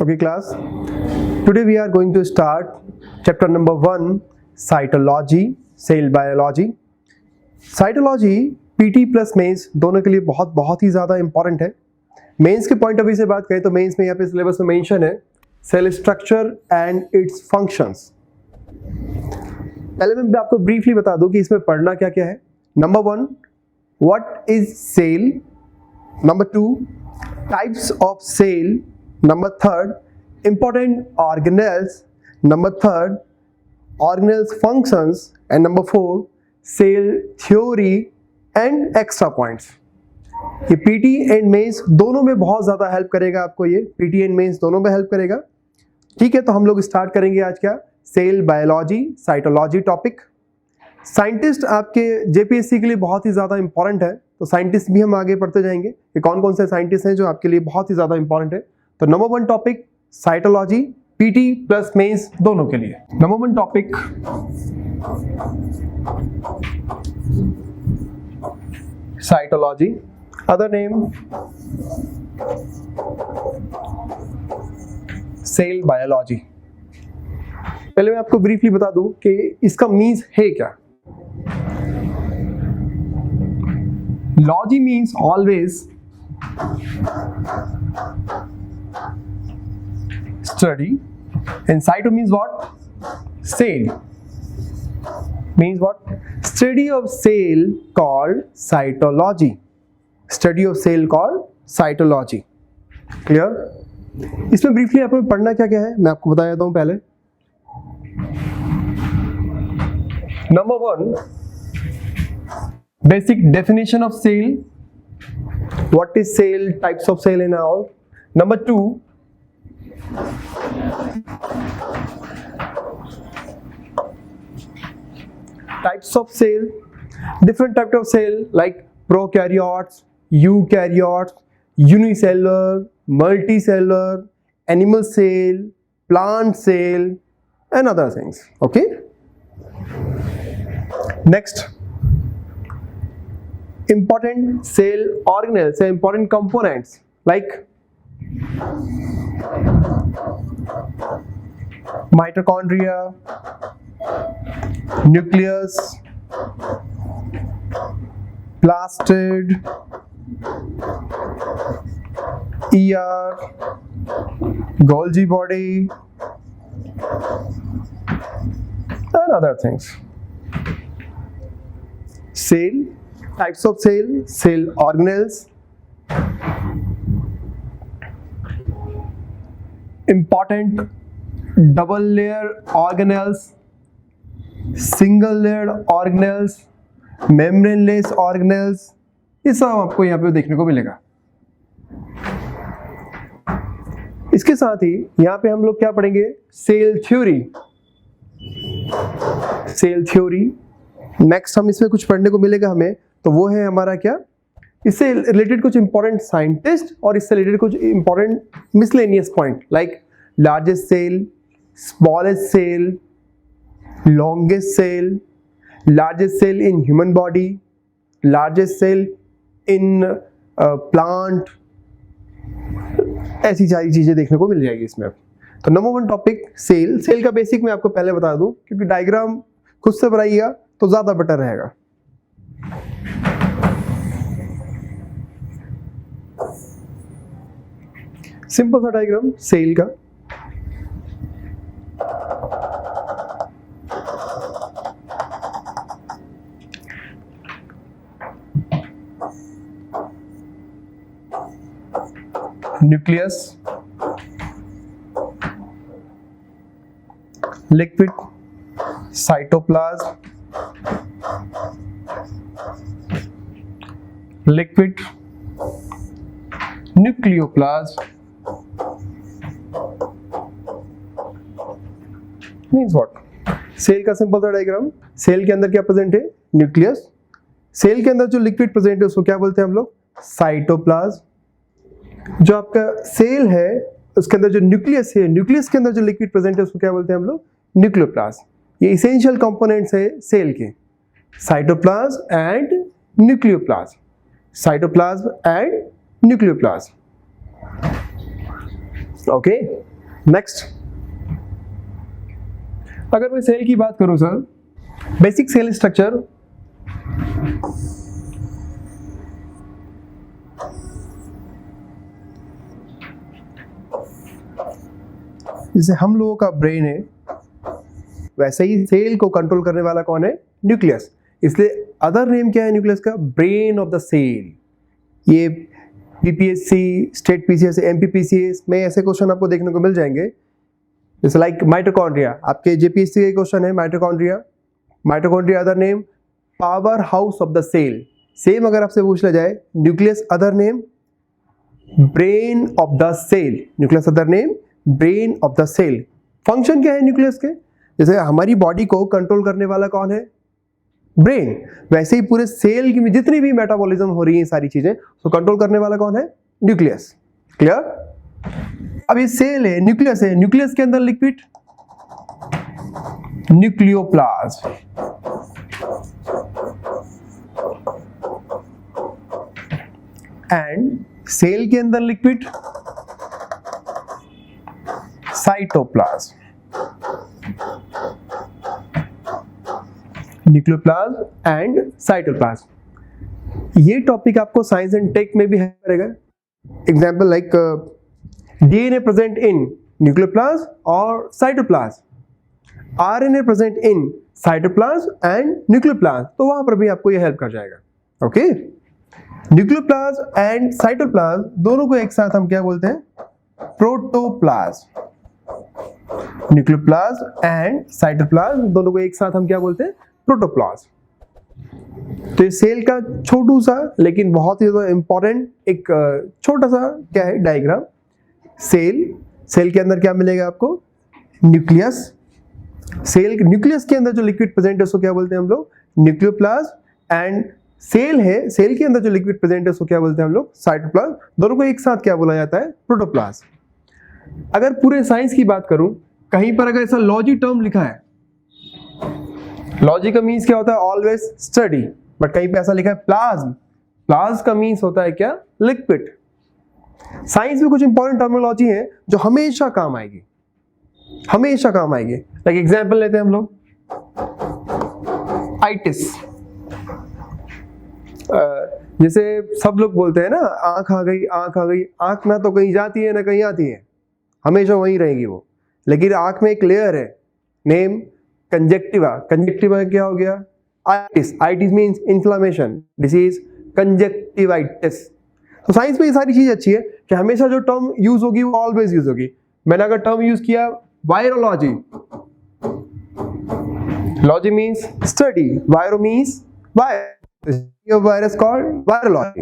Okay class, today we are going to start chapter number 1, cytology, cell biology. Cytology PT plus mains दोनों के लिए बहुत ही ज़्यादा important है। मेंस के पॉइंट ऑफ व्यू से बात करें तो मेंस में यहाँ पे सिलेबस में मेंशन है cell structure and its functions. पहले मैं आपको ब्रीफली बता दूं कि इसमें पढ़ना क्या क्या है। Number 1, what is cell. Number 2, types of cell. Number 3, important organelles. Number 3, organelles functions. And number 4, cell theory and extra points. ये पीटी एंड मेंस दोनों में बहुत ज़्यादा हेल्प करेगा आपको, ये पीटी एंड मेंस दोनों में हेल्प करेगा। ठीक है, तो हम लोग स्टार्ट करेंगे आज क्या, cell biology cytology topic. Scientist आपके जेपीएससी के लिए बहुत ही ज़्यादा इंपॉर्टेंट है, तो साइंटिस्ट भी हम आगे पढ़ते जाएंगे कि कौन कौन से साइंटिस्ट हैं जो आपके लिए बहुत ही ज़्यादा इंपॉर्टेंट है। तो number 1 topic cytology, PT plus mains दोनों के लिए। Number 1 topic cytology, other name cell biology. पहले मैं आपको ब्रीफली बता दूं कि इसका मीन्स है क्या। Logy means always study and cyto means what? Cell means what? Study of cell called cytology. Study of cell called cytology. Clear? इसमें briefly आपको पढ़ना क्या क्या है मैं आपको बता देता हूँ पहले। Number 1, basic definition of cell. What is cell? Types of cell and all. Number 2, types of cell, different types of cell like prokaryotes, eukaryotes, unicellular, multicellular, animal cell, plant cell and other things. Okay, next, important cell organelles and important components like mitochondria, nucleus, plastid, ER, Golgi body and other things. Cell, types of cell, cell organelles, important double layer organelles, single layered organelles, membraneless organelles, ये सब आपको यहाँ पे देखने को मिलेगा। इसके साथ ही यहाँ पे हम लोग क्या पढ़ेंगे, cell theory. Cell theory next हम इसमें कुछ पढ़ने को मिलेगा हमें, तो वो है हमारा क्या, इससे रिलेटेड कुछ इंपॉर्टेंट साइंटिस्ट और इससे रिलेटेड कुछ important miscellaneous point like largest cell, smallest cell, longest cell, largest cell in human body, largest cell in plant, ऐसी सारी चीजें देखने को मिल जाएगी इसमें। तो नंबर 1 टॉपिक सेल। सेल का बेसिक मैं आपको पहले बता दूं, क्योंकि डायग्राम खुद से बनाइएगा तो ज्यादा बेटर रहेगा। सिंपल सा डायग्राम सेल का। Nucleus, liquid cytoplasm, liquid nucleoplasm, means what. Cell का सिंपल सा डायग्राम, सेल के अंदर क्या प्रेजेंट है, न्यूक्लियस। सेल के अंदर जो लिक्विड प्रेजेंट है उसको क्या बोलते हैं हम लोग, साइटोप्लाज्म। जो आपका सेल है उसके अंदर जो न्यूक्लियस है, न्यूक्लियस के अंदर जो लिक्विड प्रेजेंट है उसको क्या बोलते हैं हम लोग, न्यूक्लियोप्लाज्म। ये इसेंशियल कंपोनेंट्स है सेल के, cytoplasm and nucleoplasm, cytoplasm and nucleoplasm. Okay, next, अगर मैं सेल की बात करूं सर, बेसिक सेल स्ट्रक्चर जैसे हम लोगों का ब्रेन है, वैसे ही सेल को कंट्रोल करने वाला कौन है? न्यूक्लियस। इसलिए अदर नेम क्या है न्यूक्लियस का? Brain of the cell. ये पीपीएससी, स्टेट पीसीएस, एमपीपीसीएस में ऐसे क्वेश्चन आपको देखने को मिल जाएंगे, जैसे लाइक माइटोकॉन्ड्रिया। आपके जेपीएससी का क्वेश्चन है mitochondria. Mitochondria other name power house of the cell. Same अगर आपसे पूछ लिया जाए nucleus other name brain of the cell. Nucleus other name brain of the cell. Function क्या है न्यूक्लियस के? जैसे हमारी बॉडी को कंट्रोल करने वाला कौन है? ब्रेन। वैसे ही पूरे सेल की जितनी भी मेटाबॉलिज्म हो रही है सारी चीजें, तो कंट्रोल करने वाला कौन है? न्यूक्लियस। क्लियर? अब ये सेल है, न्यूक्लियस है, न्यूक्लियस के अंदर लिक्विड न्यूक्लियोप्लाज्म। एंड सेल के अंदर liquid cytoplasm. Nucleoplasm and cytoplasm. ये टॉपिक आपको साइंस एंड टेक में भी हेल्प करेगा। Example like DNA present in nucleoplasm और cytoplasm, RNA present in cytoplasm and nucleoplasm, तो वहां पर भी आपको ये हेल्प कर जाएगा। ओके, न्यूक्लियोप्लाज्म एंड साइटोप्लाज्म दोनों को एक साथ हम क्या बोलते हैं? प्रोटोप्लाज्म। न्यूक्लियोप्लाज्म एंड साइटोप्लाज्म दोनों को एक साथ हम क्या बोलते हैं? प्रोटोप्लाज्म। तो ये सेल का छोटू सा लेकिन बहुत ही इंपॉर्टेंट एक छोटा सा क्या है डायग्राम। सेल के अंदर क्या मिलेगा आपको? न्यूक्लियस। सेल न्यूक्लियस के अंदर जो लिक्विड प्रेजेंट है उसको क्या बोलते हैं हम लोग? न्यूक्लियोप्लाज्म। एंड सेल है, सेल के अंदर जो लिक्विड प्रेजेंट है उसको क्या बोलते हैं हम लोग? साइटोप्लाज्म। दोनों को एक साथ क्या बोला जाता है? प्रोटोप्लाज्म। अगर पूरे साइंस की बात करूं, कहीं पर अगर ऐसा लॉजी टर्म लिखा है, लॉजी का मीन्स क्या होता है? Always study. बट कहीं पे ऐसा लिखा है प्लाज्म, प्लाज्म का मीन्स होता है क्या? लिक्विड। साइंस में कुछ इंपॉर्टेंट टर्मिनोलॉजी है जो हमेशा काम आएगी, हमेशा काम आएगी। लाइक एग्जांपल लेते हैं हम लोग, आइटिस। जैसे सब लोग बोलते हैं ना, आंख आ गई, आंख आ गई। आंख ना तो कहीं जाती है ना कहीं आती है, हमेशा वहीं रहेगी वो। लेकिन आंख में एक लेयर है, नेम कंजक्टिवा। कंजक्टिवा क्या हो गया? Itis. Itis means inflammation, disease conjunctivitis. तो साइंस में ये सारी चीज अच्छी है कि हमेशा जो टर्म यूज होगी वो ऑलवेज यूज होगी। मैंने अगर टर्म यूज किया virology, logy means study, viro means virus called virology,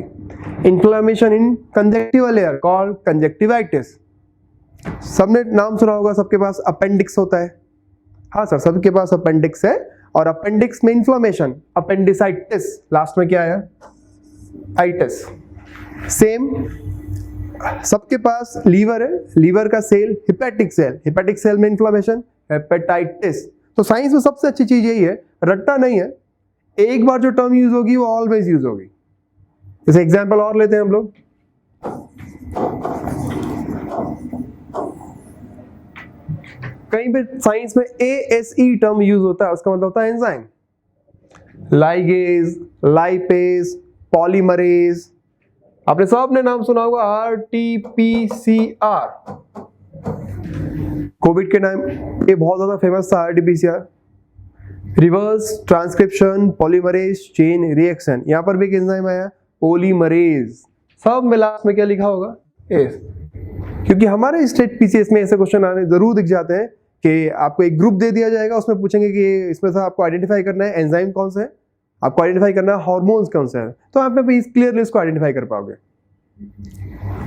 inflammation in conjunctiva layer called conjunctivitis. सबने नाम सुना होगा, सबके पास अपेंडिक्स होता है। हाँ सर, सबके पास अपेंडिक्स है, और अपेंडिक्स में इन्फ्लामेशन, अपेंडिसाइटिस। लास्ट में क्या आया? आइटिस। सेम सबके पास लीवर है, लीवर का cell hepatic cell, hepatic cell में इन्फ्लामेशन, हेपेटाइटिस। तो साइंस में सबसे अच्छी चीज यही है, रट्टा नहीं है। एक बार जो टर्म यूज होगी वो ऑलवेज यूज होगी। जैसे एग्जांपल और लेते हैं हम लोग, कहीं पे साइंस में ASE टर्म यूज होता है, उसका मतलब होता है एंजाइम। लाइगेज, लाइपेज, पॉलीमरेज, आपने सबने नाम सुना होगा RT-PCR। कोविड के टाइम ये बहुत ज्यादा फेमस था RT-PCR। Reverse transcription polymerase chain reaction, यहां पर भी एक एंजाइम आया पॉलीमरेज। सब में लास्ट में क्या लिखा होगा? एस। क्योंकि हमारे स्टेट पीसीएस में ऐसे क्वेश्चन आने जरूर दिख जाते हैं कि आपको एक ग्रुप दे दिया जाएगा, उसमें पूछेंगे कि इसमें से आपको आइडेंटिफाई करना है एंजाइम कौन सा है, आपको आइडेंटिफाई करना है हार्मोन्स कौन सा है, तो आप क्लियरली इसको आइडेंटिफाई कर पाओगे।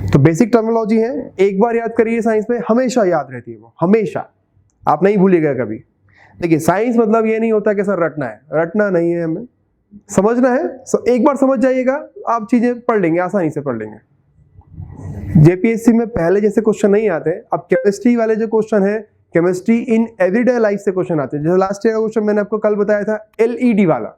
तो बेसिक टर्मिनोलॉजी है, एक बार याद करिए, साइंस में हमेशा याद रहती है वो, हमेशा, आप नहीं भूलिएगा कभी। देखिए साइंस मतलब ये नहीं होता कि सर रटना है, रटना नहीं है, हमें समझना है। एक बार समझ जाइएगा, आप चीजें पढ़ लेंगे, आसानी से पढ़ लेंगे। जेपीएससी में पहले जैसे क्वेश्चन नहीं आते, अब केमिस्ट्री वाले जो क्वेश्चन है, केमिस्ट्री इन एवरीडे लाइफ से क्वेश्चन आते हैं। जैसे लास्ट ईयर का क्वेश्चन मैंने आपको कल बताया था, LED वाला,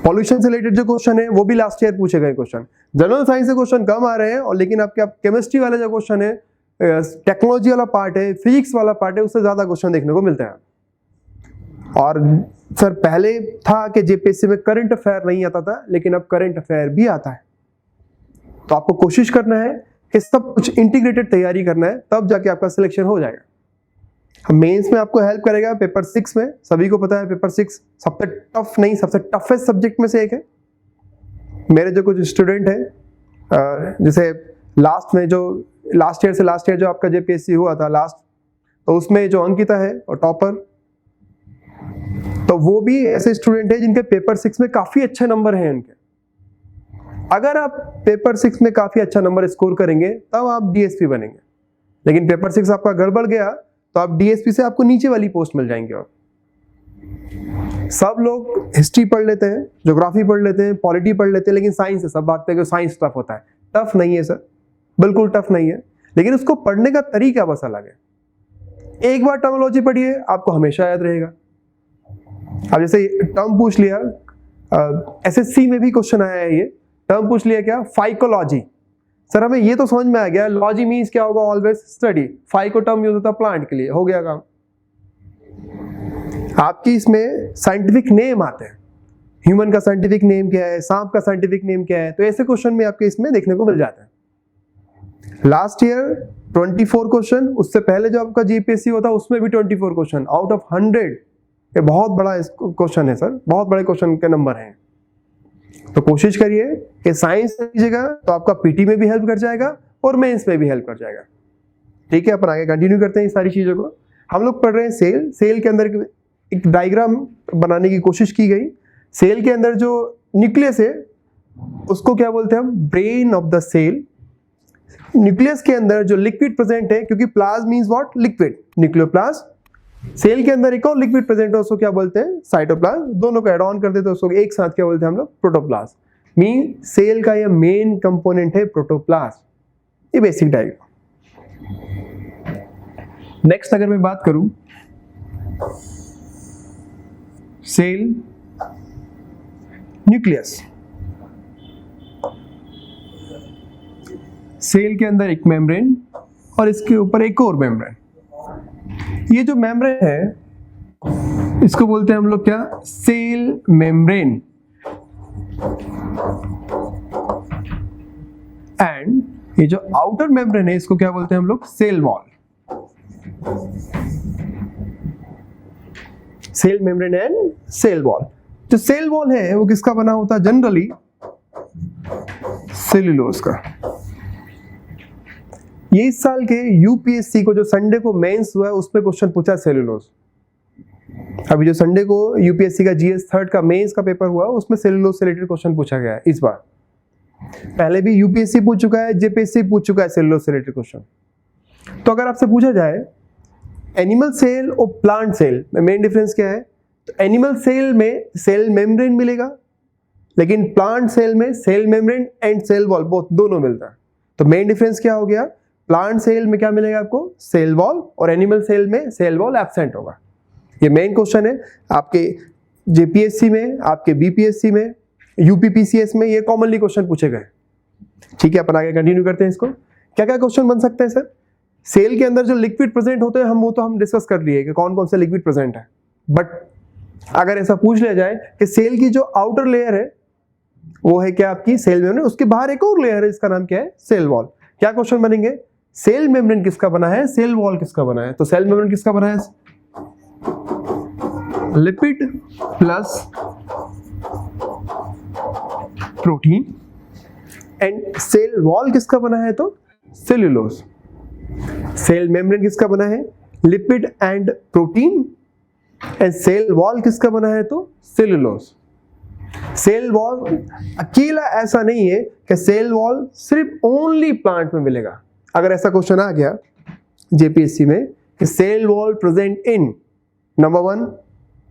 पॉल्यूशन से रिलेटेड जो क्वेश्चन है वो भी लास्ट ईयर पूछे गए क्वेश्चन। जनरल साइंस से क्वेश्चन कम आ रहे हैं, और लेकिन आपके केमिस्ट्री वाले जो क्वेश्चन है टेक्नोलॉजी वाला पार्ट है, फिजिक्स वाला पार्ट है, उससे ज़्यादा क्वेश्चन देखने को मिलते हैं। और सर पहले था कि जेपीएससी में करंट अफेयर नहीं आता था, लेकिन अब करंट अफेयर भी आता है। तो आपको कोशिश करना है कि सब कुछ इंटीग्रेटेड तैयारी करना है, तब जाके आपका सिलेक्शन हो जाएगा। मेंस में आपको हेल्प करेगा पेपर 6 में। सभी को पता है पेपर 6 सबसे टफ नहीं, सबसे टफेस्ट सब्जेक्ट में से एक है। मेरे जो कुछ स्टूडेंट हैं, जैसे लास्ट ईयर जो आपका जेपीएससी हुआ था लास्ट, तो उसमें जो अंकिता है और टॉपर, तो वो भी ऐसे स्टूडेंट है जिनके पेपर 6 में काफी अच्छे नंबर हैं उनके। अगर आप पेपर 6 में काफी अच्छा नंबर स्कोर करेंगे तब आप डीएसपी बनेंगे, लेकिन पेपर 6 आपका गड़बड़ गया तो आप डीएसपी से आपको नीचे वाली पोस्ट मिल जाएंगे। और सब लोग हिस्ट्री पढ़ लेते हैं, ज्योग्राफी पढ़ लेते हैं, पॉलिटी पढ़ लेते हैं, लेकिन साइंस से सब भागते हैं कि साइंस टफ होता है। टफ नहीं है सर, बिल्कुल टफ नहीं है, लेकिन उसको पढ़ने का तरीका बस अलग है। एक बार टर्मिनोलॉजी पढ़िए, आपको हमेशा याद रहेगा। अब जैसे टर्म पूछ लिया, एसएससी में भी क्वेश्चन आया है, ये टर्म पूछ लिया क्या, फाइकोलॉजी। सर हमें ये तो समझ में आ गया, लॉजी मीन्स क्या होगा, always study. Phyco term use होता है प्लांट के लिए, हो गया काम। आपकी इसमें साइंटिफिक नेम आते हैं, ह्यूमन का साइंटिफिक नेम क्या है, सांप का साइंटिफिक नेम क्या है, तो ऐसे क्वेश्चन में आपके इसमें देखने को मिल जाता है। लास्ट ईयर 24 क्वेश्चन, उससे पहले जो आपका जीपीएससी होता है उसमें भी 24 क्वेश्चन आउट ऑफ 100। ये बहुत बड़ा क्वेश्चन है सर, बहुत बड़े क्वेश्चन के नंबर हैं। तो कोशिश करिए कि साइंस लीजिएगा तो आपका पीटी में भी हेल्प कर जाएगा और मेंस में भी हेल्प कर जाएगा। ठीक है, अपन आगे कंटिन्यू करते हैं इस सारी चीजों को। हम लोग पढ़ रहे हैं सेल। सेल के अंदर एक डायग्राम बनाने की कोशिश की गई। सेल के अंदर जो न्यूक्लियस है उसको क्या बोलते हैं हम, brain of the cell. Nucleus के अंदर जो लिक्विड प्रेजेंट है, क्योंकि plasm means what, liquid, nucleoplasm. Cell के अंदर एक और लिक्विड प्रेजेंट है, उसको क्या बोलते हैं, साइटोप्लाज्म। दोनों को ऐड ऑन कर देते हैं, उसको एक साथ क्या बोलते हैं हम लोग, प्रोटोप्लाज्म। मीन सेल का ये मेन कंपोनेंट है प्रोटोप्लाज्म। ये बेसिक डायग्राम। नेक्स्ट अगर मैं बात करूं, सेल, न्यूक्लियस। सेल के अंदर एक मेम्ब्रेन और इसके ऊपर एक और मेम्ब्रेन। ये जो मेम्ब्रेन है इसको बोलते हैं हम लोग क्या, सेल मेम्ब्रेन। एंड ये जो आउटर मेम्ब्रेन है इसको क्या बोलते हैं हम लोग, cell wall. Cell membrane and cell wall. जो सेल वॉल है वो किसका बना होता है, जनरली सेल्यूलोज का। ये इस साल के यूपीएससी को जो संडे को मेंस हुआ है उसमें क्वेश्चन पूछा सेल्यूलोज। अभी जो संडे को यूपीएससी का जीएस 3 का मेंस का पेपर हुआ उसमें सेल्यूलोज से रिलेटेड क्वेश्चन पूछा गया है इस बार। पहले भी यूपीएससी पूछ चुका है, जेपीएससी पूछ चुका है सेल्यूलोज से रिलेटेड क्वेश्चन। तो अगर आपसे पूछा जाए एनिमल सेल और प्लांट सेल में मेन डिफरेंस क्या है, तो एनिमल सेल में सेल मेम्ब्रेन मिलेगा, लेकिन प्लांट सेल में cell membrane and cell wall both दोनों मिलता है। तो मेन डिफरेंस क्या हो गया, प्लांट सेल में क्या मिलेगा आपको, सेल वॉल, और एनिमल सेल में सेल वॉल एब्सेंट होगा। ये मेन क्वेश्चन है आपके जेपीएससी में, आपके बीपीएससी में, यूपीपीसीएस में, ये कॉमनली क्वेश्चन पूछे गए। ठीक है, अपन आगे कंटिन्यू करते हैं इसको। क्या क्या क्वेश्चन बन सकते हैं सर, सेल के अंदर जो लिक्विड प्रेजेंट होते हैं वो तो हम डिस्कस कर लिए कि कौन कौन से लिक्विड प्रेजेंट है। बट अगर ऐसा पूछ लिया जाए कि सेल की जो आउटर लेयर है वो है क्या आपकी सेल मेम्ब्रेन, उसके बाहर एक और लेयर है, इसका नाम क्या है, सेल वॉल। क्या क्वेश्चन बनेंगे, सेल मेम्ब्रेन किसका बना है, सेल वॉल किसका बना है। तो सेल मेम्ब्रेन किसका बना है, lipid plus protein, and cell wall किसका बना है, तो सेल्यूलोज। सेल मेम्ब्रेन किसका बना है, lipid and protein, and cell wall किसका बना है, तो सेल्यूलोज। सेल वॉल अकेला ऐसा नहीं है कि सेल वॉल सिर्फ ओनली प्लांट में मिलेगा। अगर ऐसा क्वेश्चन आ गया जेपीएससी में कि cell wall present in number 1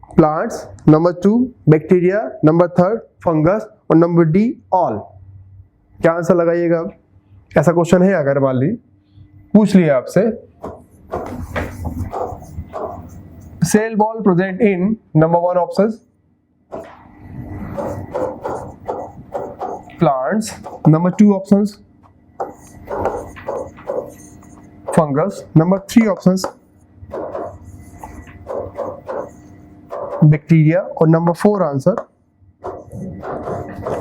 plants, number 2 bacteria, number 3 fungus और नंबर डी ऑल, क्या आंसर लगाइएगा। ऐसा क्वेश्चन है अगर मान ली पूछ लिया आपसे, cell wall present in number 1 options plants, number 2 options fungus. Number 3 options, bacteria. Or number 4 answer,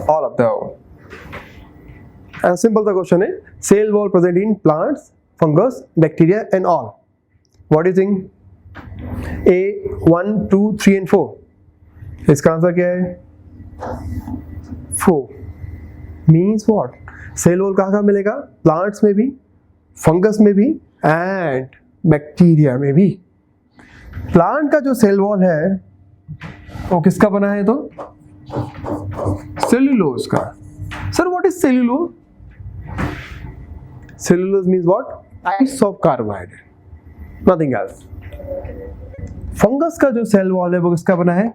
all of the above. And simple the question है, cell wall present in plants, fungus, bacteria and all. What do you think? A 1, 2, 3 and 4. इसका answer क्या है? 4. Means what? Cell wall कहाँ मिलेगा? Plants में भी, fungus में भी एंड बैक्टीरिया में भी. प्लांट का जो सेल वॉल है वो किसका बना है? तो सेल्यूलोज का. Sir what is cellulose? Cellulose means what? Types of carbohydrate, nothing else. Fungus का जो सेल वॉल है वो किसका बना है?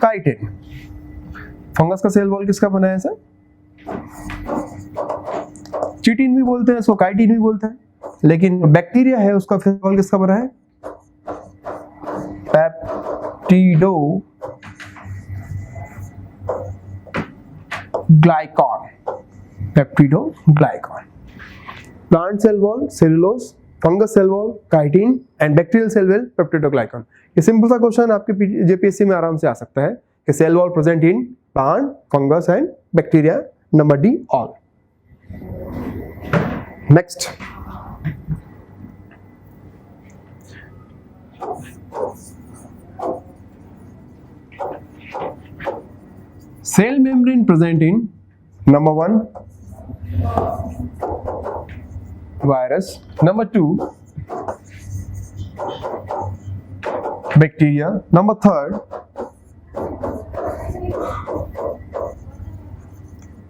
काइटिन. फंगस का सेल वॉल किसका बना है सर? चिटिन भी बोलते हैं इसको, काइटिन भी बोलते हैं. लेकिन बैक्टीरिया है उसका सेल वॉल किसका बना है? Peptidoglycan. Peptidoglycan. Plant cell wall cellulose, fungus cell wall chitin and bacterial cell wall peptidoglycan. ये सिंपल सा क्वेश्चन आपके जेपीएससी में आराम से आ सकता है कि cell wall present in plant, fungus and bacteria. Number D all. Next, cell membrane present in number 1 virus, number 2 bacteria, number 3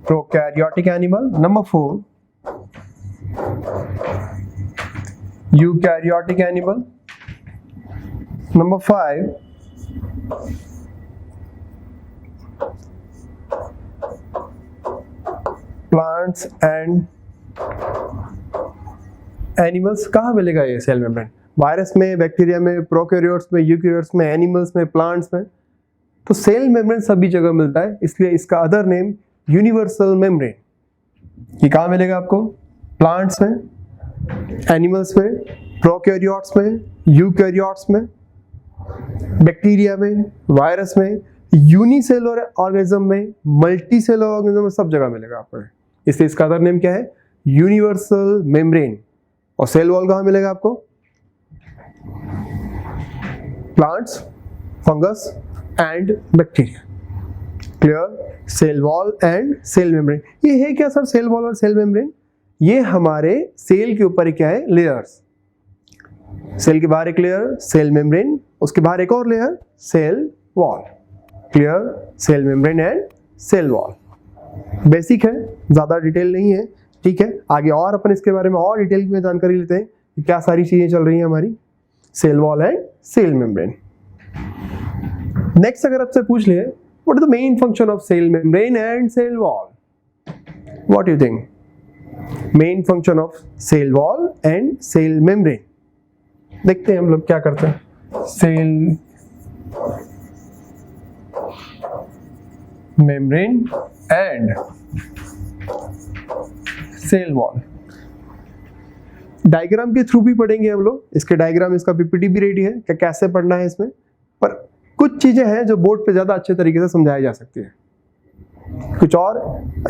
prokaryotic animal, number 4 eukaryotic animal, number 5 plants and animals. कहाँ मिलेगा ये cell membrane? Virus में, bacteria में, prokaryotes में, eukaryotes में, animals में, plants में. तो सेल मेम्ब्रेन सभी जगह मिलता है, इसलिए इसका अदर नेम यूनिवर्सल मेम्ब्रेन. ये कहाँ मिलेगा आपको? प्लांट्स में, एनिमल्स में, प्रोकैरियोट्स में, यूकैरियोट्स में, बैक्टीरिया में, वायरस में, यूनिसेलुलर ऑर्गेनिज्म में, मल्टी सेलुलर ऑर्गेनिज्म में, सब जगह मिलेगा आपको. इसलिए इसका अदर नेम क्या है? Universal membrane. और सेल वॉल कहाँ मिलेगा आपको? Plants, fungus and bacteria. Clear? Cell wall and cell membrane. ये है क्या सर सेल वॉल और सेल मेम्ब्रेन? ये हमारे सेल के ऊपर क्या है? लेयर्स. सेल के बाहर एक लेयर सेल मेम्ब्रेन, उसके बाहर एक और layer cell wall. Clear? Cell membrane and cell wall. Basic है, ज़्यादा डिटेल नहीं है. ठीक है, आगे और अपन इसके बारे में और डिटेल में जानकारी लेते हैं कि क्या सारी चीज़ें चल रही हैं हमारी cell wall and cell membrane. Next अगर आपसे पूछ ले what is the main function of cell membrane and cell wall, what you think? Main function of cell wall and cell membrane. देखते हैं हम लोग क्या करते हैं. Cell membrane and cell wall. Diagram के थ्रू भी पढ़ेंगे हम लोग. इसके डायग्राम, इसका पीपीटी भी रेडी है कि कैसे पढ़ना है इसमें. पर कुछ चीजें हैं जो बोर्ड पे ज्यादा अच्छे तरीके से समझाई जा सकती है. कुछ और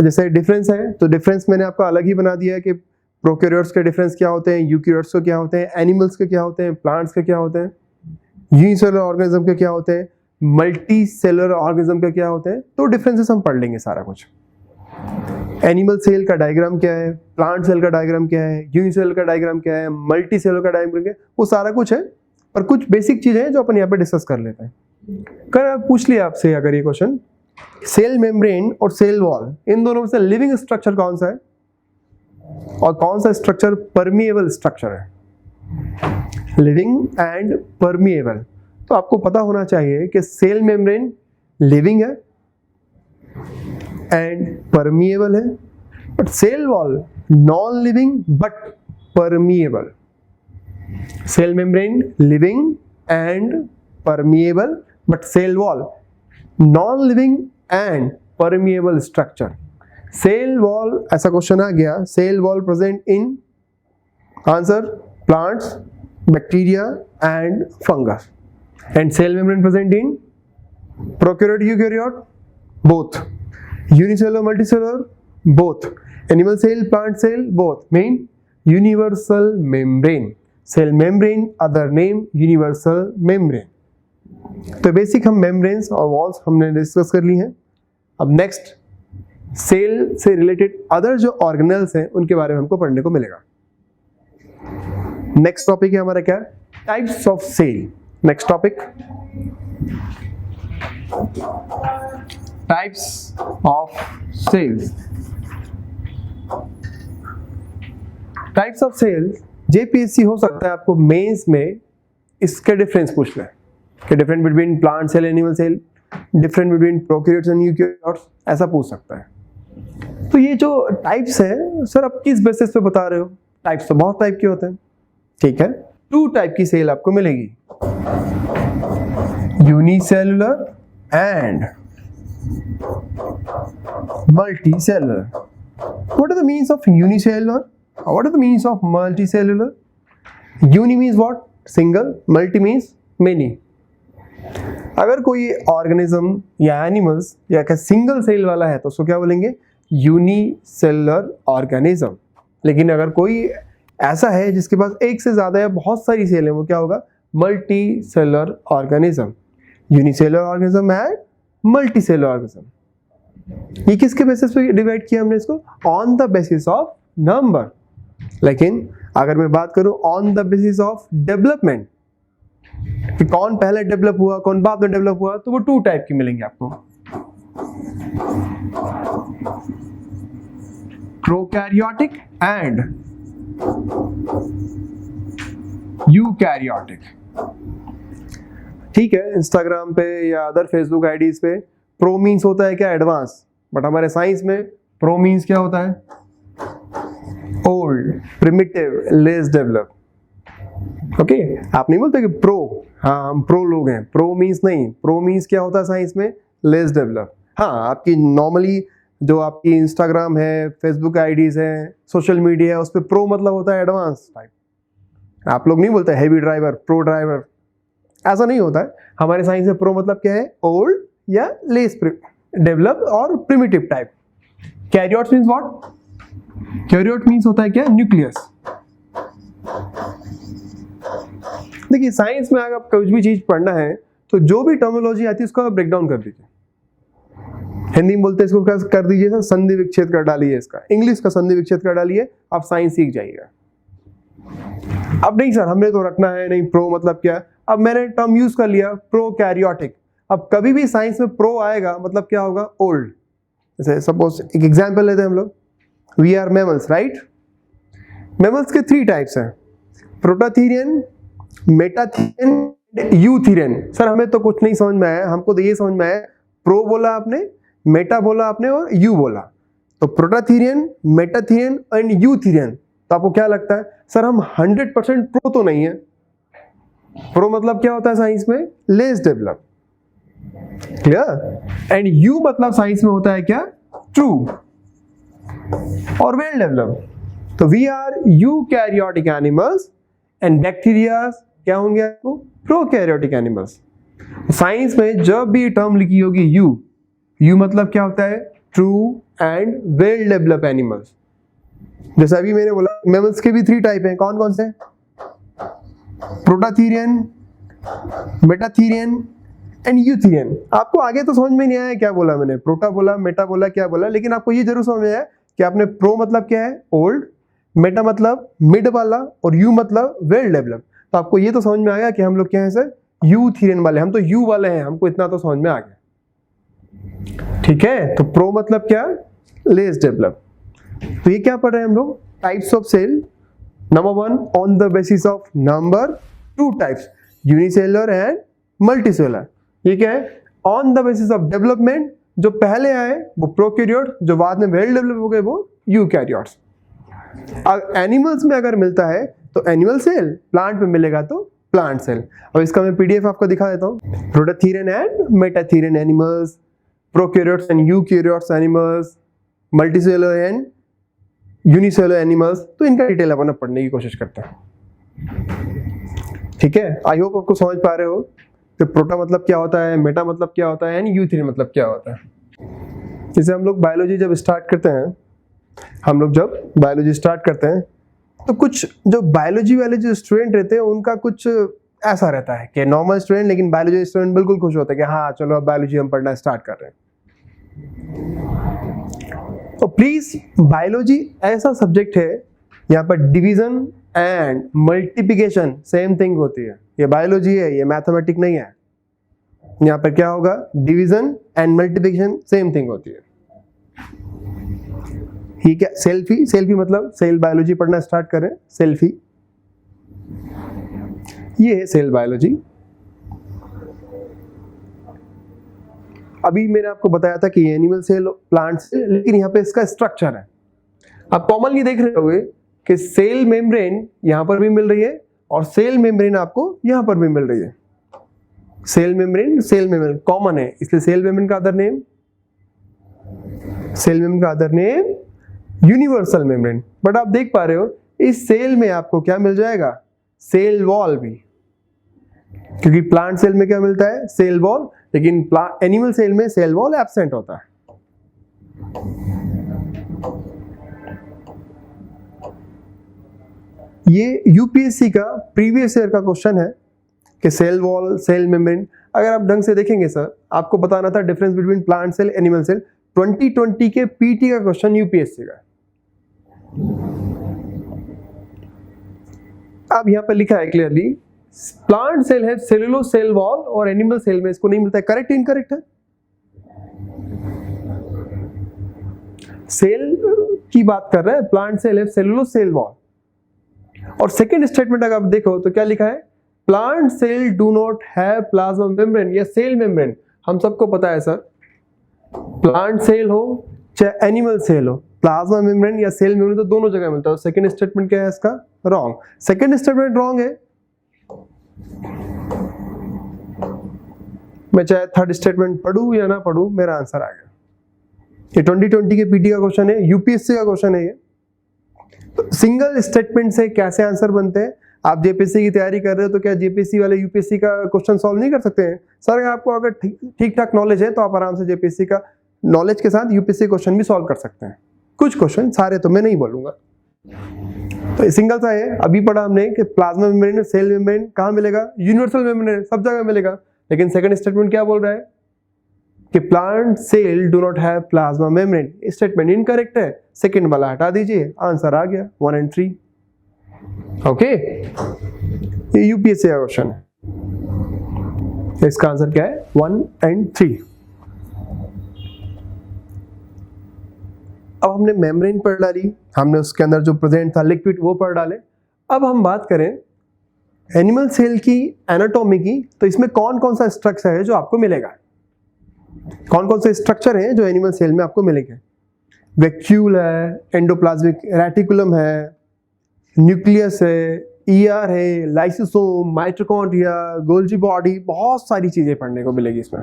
जैसे डिफरेंस है तो डिफरेंस मैंने आपको अलग ही बना दिया है कि प्रोकैरियोट्स के डिफरेंस क्या होते हैं, यूकैरियोट्स के क्या होते हैं, एनिमल्स के क्या होते हैं, प्लांट्स के क्या होते हैं, यूनिसेलुलर ऑर्गेनिज्म के क्या होते हैं, मल्टी सेलुलर ऑर्गेनिज्म के क्या होते हैं. तो डिफरेंसेस हम पढ़ लेंगे सारा कुछ. एनिमल सेल का डायग्राम क्या है, प्लांट सेल का डायग्राम क्या है, यूनिसेलुलर का डायग्राम क्या है, मल्टी सेलुलर का डायग्राम क्या है, वो सारा कुछ है. पर कुछ बेसिक चीजें हैं जो अपन यहाँ पे डिस्कस कर लेते हैं. कर पूछ लिया आपसे अगर ये क्वेश्चन, सेल मेम्ब्रेन और सेल वॉल इन दोनों में से लिविंग स्ट्रक्चर कौन सा है और कौन सा स्ट्रक्चर परमिएबल स्ट्रक्चर है? Living and permeable. तो आपको पता होना चाहिए कि सेल मेम्ब्रेन लिविंग है एंड परमिएबल है, but cell wall non living but permeable. Cell membrane living and permeable, but cell wall non living and permeable structure. Cell wall, ऐसा क्वेश्चन आ गया, cell wall present in, answer plants, bacteria and fungus, and cell membrane present in prokaryote, eukaryote, both, unicellular, multicellular, both, animal cell, plant cell, both, mean universal membrane, cell membrane other name universal membrane. तो basic हम membranes और walls हमने discuss कर ली हैं। अब next cell से related other जो organelles हैं उनके बारे में हमको पढ़ने को मिलेगा। नेक्स्ट टॉपिक है हमारा क्या, types of cell. Next topic types of cells. Types of cells JPSC हो सकता है आपको मेंस में इसके डिफरेंस पूछ ले कि difference between plant cell, animal cell, difference between prokaryotes and eukaryotes, ऐसा पूछ सकता है। तो ये जो टाइप्स है सर आप किस बेसिस पे बता रहे हो? टाइप्स तो बहुत टाइप के होते हैं, ठीक है। 2 टाइप की सेल आपको मिलेगी, unicellular and multicellular. What are the means of unicellular? What are the means of multicellular? Uni means what? Single. Multi means many. अगर कोई ऑर्गेनिज्म या एनिमल्स या सिंगल सेल वाला है तो उसको क्या बोलेंगे? Unicellular organism. लेकिन अगर कोई ऐसा है जिसके पास एक से ज्यादा या बहुत सारी सेल है, वो क्या होगा? Multicellular organism. Unicellular organism and multicellular organism. ये किसके बेसिस पे डिवाइड किया हमने इसको? On the basis of number. लेकिन अगर मैं बात करूं on the basis of development कि कौन पहले डेवलप हुआ कौन बाद में डेवलप हुआ, तो वो 2 टाइप की मिलेंगे आपको, प्रोकैरियोटिक एंड यूकैरियोटिक। ठीक है, इंस्टाग्राम पे या अदर फेसबुक आईडीज पे प्रो मीन्स होता है क्या? एडवांस। बट हमारे साइंस में प्रो मीन्स क्या होता है? Old, primitive, less develop. Okay, आप नहीं बोलते कि प्रो, हाँ हम प्रो लोग हैं, प्रो मीन्स नहीं, प्रो मीन्स क्या होता है साइंस में? Less develop. हाँ, आपकी नॉर्मली जो आपकी इंस्टाग्राम है, फेसबुक आईडीज है, सोशल मीडिया है, उस पर प्रो मतलब होता है एडवांस टाइप। आप लोग नहीं बोलते हैवी ड्राइवर, प्रो ड्राइवर, ऐसा नहीं होता है। हमारे साइंस में प्रो मतलब क्या है? ओल्ड या लेस डेवलप और primitive type. Karyotes means what? Karyote means होता है क्या? न्यूक्लियस। देखिए साइंस में अगर आप कुछ भी चीज पढ़ना है तो जो भी टर्मिनोलॉजी आती है उसको आप ब्रेक डाउन कर दीजिए। हिंदी में बोलते हैं इसको कर दीजिए सर संधि विच्छेद कर डालिए, इसका इंग्लिश का संधि विच्छेद कर डालिए, आप साइंस सीख जाइएगा। अब नहीं सर हमने तो रखना है नहीं, प्रो मतलब क्या? अब मैंने टर्म यूज कर लिया प्रोकैरियोटिक। अब कभी भी साइंस में प्रो आएगा मतलब क्या होगा? ओल्ड। जैसे सपोज एक एग्जांपल लेते हैं हम लोग, we are mammals, right? Mammals के 3 टाइप्स हैं, प्रोटाथीरियन, मेटाथीरियन, यूथीरियन। सर हमें तो कुछ नहीं समझ में आया, हमको तो ये समझ में आया प्रो बोला आपने, मेटा बोला आपने और यू बोला। तो प्रोटाथीरियन, मेटाथीरियन एंड यूथीरियन। तो आपको क्या लगता है सर हम 100% प्रो तो नहीं है? प्रो मतलब क्या होता है साइंस में? Less develop. Clear? And you मतलब साइंस में होता है क्या? ट्रू और वेल डेवलप। तो we are eukaryotic animals and bacteria क्या होंगे आपको? Prokaryotic animals. साइंस में जब भी टर्म लिखी होगी यू मतलब क्या होता है? True and well develop animals. जैसे अभी मैंने बोला मैमल्स के भी 3 टाइप हैं, कौन कौन से? प्रोटाथीरियन, मेटाथीरियन एंड यूथीरियन। आपको आगे तो समझ में नहीं आया क्या बोला मैंने, प्रोटा बोला, मेटा बोला, क्या बोला, लेकिन आपको ये जरूर समझ में आया कि आपने प्रो मतलब क्या है? ओल्ड, मेटा मतलब मिड वाला और यू मतलब वेल डेवलप। तो आपको ये तो समझ में आ गया कि हम लोग क्या है सर? यूथीरियन वाले, हम तो यू वाले हैं, हमको इतना तो समझ में आ गया। ठीक है, तो प्रो मतलब क्या? Less develop. तो ये क्या पढ़ रहे हैं हम लोग? Types of cell. Number 1 on the basis of number, 2 types unicellular and multicellular. ये क्या है? On the basis of development, जो पहले आए वो प्रोकैरियोट, जो बाद में वेल डेवलप हो गए वो यूकैरियोट्स। एनिमल्स में अगर मिलता है तो एनिमल सेल, प्लांट में मिलेगा तो प्लांट सेल। अब इसका मैं पीडीएफ आपको दिखा देता हूँ। Prototherian and metatherian animals, prokaryotes and eukaryotes animals, multicellular and unicellular animals, तो इनका डिटेल अपन पढ़ने की कोशिश करते हैं। ठीक है, आई होप आपको समझ पा रहे हो तो प्रोटा मतलब क्या होता है, मेटा मतलब क्या होता है एंड यूथेरियम मतलब क्या होता है। जैसे हम लोग बायोलॉजी जब स्टार्ट करते हैं, तो कुछ जो बायोलॉजी वाले जो स्टूडेंट रहते हैं उनका कुछ ऐसा रहता है कि नॉर्मल स्टूडेंट, लेकिन बायोलॉजी स्टूडेंट बिल्कुल खुश होते हैं कि हाँ चलो अब बायोलॉजी हम पढ़ना स्टार्ट कर रहे हैं। तो प्लीज, बायोलॉजी ऐसा सब्जेक्ट है यहाँ पर division and multiplication same thing होती है। ये बायोलॉजी है, ये मैथमेटिक नहीं है। यहाँ पर क्या होगा, division and multiplication same thing होती है। ठीक है, सेल्फी मतलब सेल बायोलॉजी पढ़ना स्टार्ट करें, सेल्फी ये है सेल बायोलॉजी। अभी मैंने आपको बताया था कि एनिमल सेल, प्लांट सेल, लेकिन यहाँ पे इसका स्ट्रक्चर है। आप कॉमनली देख रहे होंगे कि सेल मेम्ब्रेन यहाँ पर भी मिल रही है और सेल मेम्ब्रेन आपको यहाँ पर भी मिल रही है। सेल मेम्ब्रेन कॉमन है, इसलिए सेल मेम्ब्रेन का other name universal membrane. But आप देख पा रहे हो इस सेल में आपको क्या मिल जाएगा, सेल वॉल भी, क्योंकि प्लांट सेल में क्या मिलता है, सेल वॉल, लेकिन एनिमल सेल में सेल वॉल एब्सेंट होता है। ये यूपीएससी का प्रीवियस ईयर का क्वेश्चन है कि सेल वॉल, सेल मेम्ब्रेन, अगर आप ढंग से देखेंगे सर, आपको बताना था difference between plant cell, animal cell. 2020 के पीटी का क्वेश्चन यूपीएससी का। अब यहां पर लिखा है क्लियरली, प्लांट सेल है सेलुलोज सेल वॉल और एनिमल सेल में इसको नहीं मिलता है। करेक्ट इनकरेक्ट है? सेल की बात कर रहे हैं, प्लांट सेल है सेलुलोज सेल वॉल। और सेकंड स्टेटमेंट अगर आप देखो तो क्या लिखा है, plant cell do not have plasma membrane या सेल मेम्ब्रेन। हम सबको पता है सर, प्लांट सेल हो चाहे एनिमल सेल हो, प्लाज्मा मेम्ब्रेन या सेल मेम्ब्रेन तो दोनों जगह मिलता है। सेकंड स्टेटमेंट क्या है इसका, रॉन्ग। सेकंड स्टेटमेंट रॉन्ग है, मैं चाहे थर्ड स्टेटमेंट पढ़ूं या ना पढ़ूं, मेरा आंसर आ गया। ये 2020 के पीटी का क्वेश्चन है, यूपीएससी का क्वेश्चन है ये। तो सिंगल स्टेटमेंट से कैसे आंसर बनते हैं? आप जेपीएससी की तैयारी कर रहे हो तो क्या जेपीएससी वाले यूपीएससी का क्वेश्चन सॉल्व नहीं कर सकते हैं? सर आपको अगर ठीक ठाक नॉलेज है तो आप आराम से जेपीएससी का नॉलेज के साथ यूपीएससी क्वेश्चन भी सॉल्व कर सकते हैं। कुछ क्वेश्चन, सारे तो मैं नहीं बोलूंगा। तो सिंगल सा है, अभी पढ़ा हमने कि प्लाज्मा मेम्ब्रेन, सेल मेम्ब्रेन कहाँ मिलेगा, यूनिवर्सल मेम्ब्रेन सब जगह मिलेगा। लेकिन सेकंड स्टेटमेंट क्या बोल रहा है कि plant cell do not have plasma membrane. Statement incorrect है, सेकंड वाला हटा दीजिए, आंसर आ गया 1 और 3। ओके, ये यूपीएससी का क्वेश्चन है, इसका आंसर क्या है 1 और 3। अब हमने मेम्ब्रेन पढ़ डाली, हमने उसके अंदर जो प्रेजेंट था लिक्विड वो पढ़ डाले। अब हम बात करें एनिमल सेल की एनाटॉमी की, तो इसमें कौन कौन सा स्ट्रक्चर है जो आपको मिलेगा, कौन कौन से स्ट्रक्चर हैं जो एनिमल सेल में आपको मिलेंगे। वैक्यूल है, एंडोप्लाज्मिक रेटिकुलम है, न्यूक्लियस है, ईआर है, लाइसोसोम, माइटोकॉन्ड्रिया, गोल्जी बॉडी, बहुत सारी चीजें पढ़ने को मिलेगी इसमें।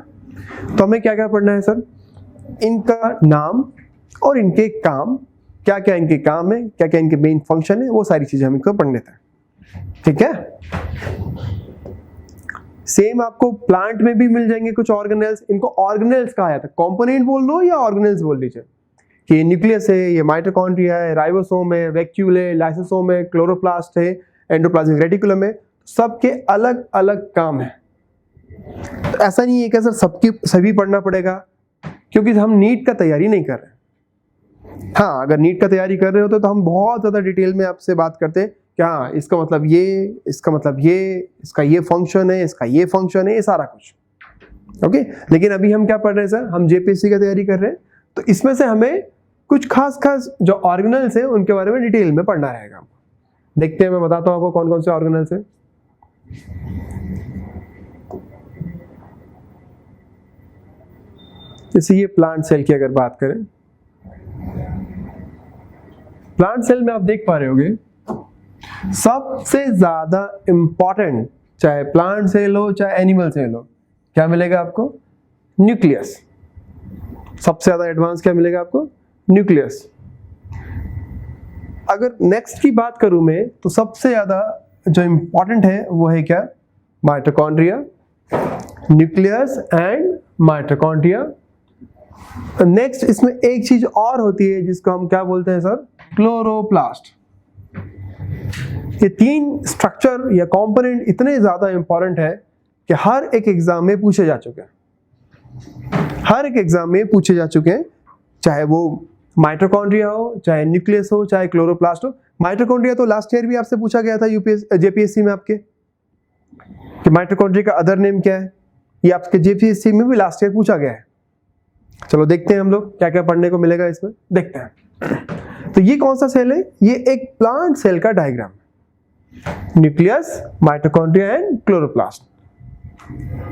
तो हमें क्या क्या पढ़ना है सर, इनका नाम और इनके काम, क्या क्या इनके काम है, क्या क्या इनके मेन फंक्शन है, वो सारी चीजें हम इनको पढ़ने थे। ठीक है, सेम आपको प्लांट में भी मिल जाएंगे कुछ ऑर्गेनेल्स। इनको ऑर्गेनेल्स कहा जाता है, कंपोनेंट बोल दो या ऑर्गेनेल्स बोल दीजिए। कि न्यूक्लियस है, ये माइटोकॉन्ड्रिया है, राइबोसोम है, वैक्यूल है, लाइसोसोम है, क्लोरोप्लास्ट है, एंडोप्लाज्मिक रेटिकुलम है, सबके अलग अलग काम है। तो ऐसा नहीं है कि सर सबकी सभी पढ़ना पड़ेगा, क्योंकि हम नीट का तैयारी नहीं कर रहे। हाँ, अगर नीट का तैयारी कर रहे हो तो हम बहुत ज्यादा डिटेल में आपसे बात करते हैं कि हाँ इसका मतलब ये, इसका मतलब ये, इसका ये फंक्शन है, इसका ये फंक्शन है, ये सारा कुछ। ओके, लेकिन अभी हम क्या पढ़ रहे हैं सर, हम जेपीएससी का तैयारी कर रहे हैं, तो इसमें से हमें कुछ खास खास जो ऑर्गेनल्स हैं उनके बारे में डिटेल में पढ़ना रहेगा। देखते हैं, मैं बताता हूं आपको कौन कौन से ऑर्गेनल्स हैं। जैसे ये प्लांट सेल की अगर बात करें, प्लांट सेल में आप देख पा रहे होंगे सबसे ज्यादा इंपॉर्टेंट, चाहे प्लांट सेल हो चाहे एनिमल सेल हो, क्या मिलेगा आपको, न्यूक्लियस। सबसे ज्यादा एडवांस क्या मिलेगा आपको, न्यूक्लियस। अगर नेक्स्ट की बात करूं मैं तो सबसे ज्यादा जो इंपॉर्टेंट है वो है क्या? Mitochondria, nucleus and mitochondria. Next इसमें एक चीज और होती है जिसको हम क्या बोलते हैं सर? क्लोरोप्लास्ट। ये तीन स्ट्रक्चर या कंपोनेंट इतने ज्यादा इंपॉर्टेंट है कि हर एक एग्जाम में पूछे जा चुके हैं, हर एक एग्जाम में पूछे जा चुके हैं, चाहे वो माइटोकॉन्ड्रिया हो, चाहे न्यूक्लियस हो, चाहे क्लोरोप्लास्ट हो। माइटोकॉन्ड्रिया तो लास्ट ईयर भी आपसे पूछा गया था जेपीएससी में आपके, कि माइटोकॉन्ड्रिया का अदर नेम क्या है। ये आपके जेपीएससी में भी लास्ट ईयर पूछा गया है। चलो देखते हैं हम लोग क्या क्या पढ़ने को मिलेगा इसमें, देखते हैं। तो ये कौन सा सेल है? ये एक प्लांट सेल का diagram, nucleus, mitochondria and chloroplast.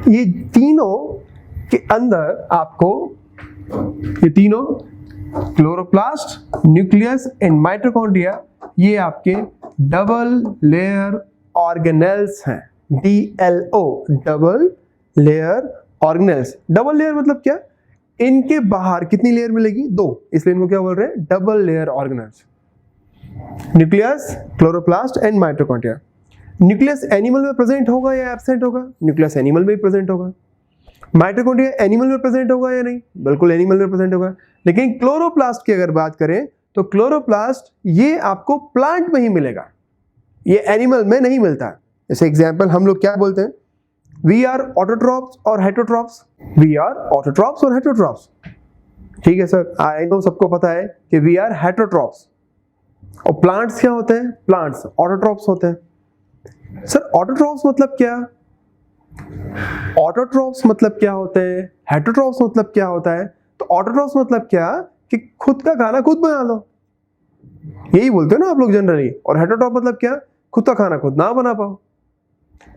ये तीनों के अंदर आपको, ये तीनों क्लोरोप्लास्ट, न्यूक्लियस एंड माइटोकॉन्ड्रिया, ये आपके डबल लेयर ऑर्गेनेल्स हैं, DLO, double layer organelles. Double layer मतलब क्या? इनके बाहर कितनी लेयर मिलेगी? 2, इसलिए इनको क्या बोल रहे हैं? Double layer organelles. Nucleus, chloroplast and mitochondria. Nucleus animal में प्रेजेंट होगा या एब्सेंट होगा? न्यूक्लियस एनिमल में भी प्रेजेंट होगा। माइटोकॉन्ड्रिया एनिमल में प्रेजेंट होगा या नहीं? बिल्कुल एनिमल में प्रेजेंट होगा। लेकिन क्लोरोप्लास्ट की अगर बात करें तो क्लोरोप्लास्ट ये आपको प्लांट में ही मिलेगा, ये एनिमल में नहीं मिलता। जैसे एग्जांपल हम लोग क्या बोलते हैं? वी आर ऑटोट्रॉप्स और हेटरोट्रॉप्स। वी आर ऑटोट्रॉप्स और हेटरोट्रॉप्स। ठीक है सर, आई नो सबको पता है कि वी आर हेटरोट्रॉप्स। और प्लांट्स क्या होते हैं? प्लांट्स ऑटोट्रॉप्स होते हैं। सर ऑटोट्रॉप्स मतलब क्या? ऑटोट्रॉप्स मतलब क्या होते हैं? हेटरोट्रॉप्स मतलब क्या होता है? तो ऑटोट्रॉप्स मतलब क्या कि खुद का खाना खुद बना लो, यही बोलते हो ना आप लोग जनरली। और हेटरोट्रॉप मतलब क्या? खुद का खाना खुद ना बना पाओ।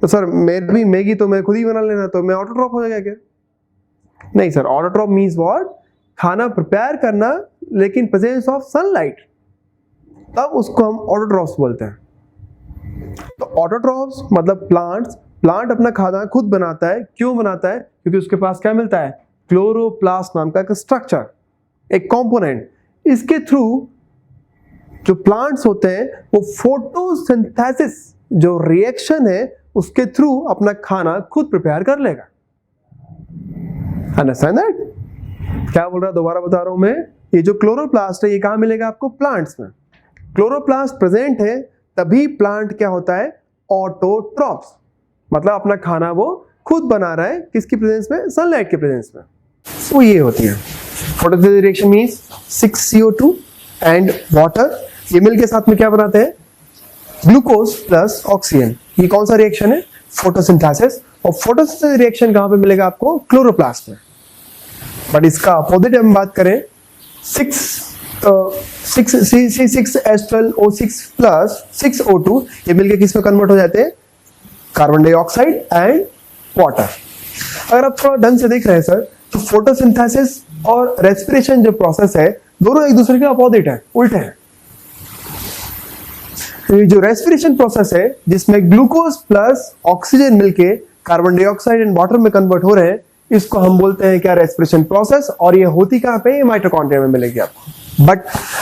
तो सर मेरे भी मैगी तो मैं खुद ही बना लेना, तो मैं ऑटोट्रॉप हो जाएगा क्या? नहीं सर, ऑटोट्रॉप मीन्स व्हाट? खाना प्रिपेयर करना लेकिन प्रेजेंस ऑफ सनलाइट, तब उसको हम ऑटोट्रॉप्स बोलते हैं। तो ऑटोट्रॉप्स मतलब प्लांट्स, प्लांट अपना खाना खुद बनाता है। क्यों बनाता है? क्योंकि उसके पास क्या मिलता है? क्लोरोप्लास्ट नाम का एक स्ट्रक्चर, एक कंपोनेंट। इसके थ्रू जो प्लांट्स होते हैं वो फोटोसिंथेसिस जो रिएक्शन है उसके थ्रू अपना खाना खुद प्रिपेयर कर लेगा। Understand that? क्या बोल रहा, दोबारा बता रहा हूं मैं। ये जो क्लोरोप्लास्ट है ये कहां मिलेगा आपको? प्लांट्स में। क्लोरोप्लास्ट प्रेजेंट है तभी प्लांट क्या होता है? ऑटोट्रॉप्स, मतलब अपना खाना वो खुद बना रहा है। किसकी प्रेजेंस में? सनलाइट के प्रेजेंस में। वो ये होती है photosynthesis reaction means 6CO2 and water, ये मिलके साथ में क्या बनाते हैं? Glucose plus oxygen. ये कौन सा रिएक्शन है? फोटोसिंथेसिस। और फोटोसिंथेसिस रिएक्शन कहां पे मिलेगा आपको? क्लोरोप्लास्ट में। बट इसका अपोजिट हम बात करें, 6C6H12O6 प्लस 6O2, ये मिलके किस में कन्वर्ट हो जाते हैं? Carbon dioxide and water. अगर आप थोड़ा ढंग से देख रहे हैं सर, तो फोटोसिंथेसिस और रेस्पिरेशन जो प्रोसेस है दोनों एक दूसरे के अपोजिट है, उल्टे हैं। ये जो रेस्पिरेशन प्रोसेस है जिसमें ग्लूकोज प्लस ऑक्सीजन मिलके कार्बन डाइऑक्साइड एंड वाटर में कन्वर्ट हो रहे हैं, इसको हम बोलते हैं क्या? Respiration process. और ये होती कहां पे? माइटोकॉन्ड्रिया में मिलेगी आपको। बट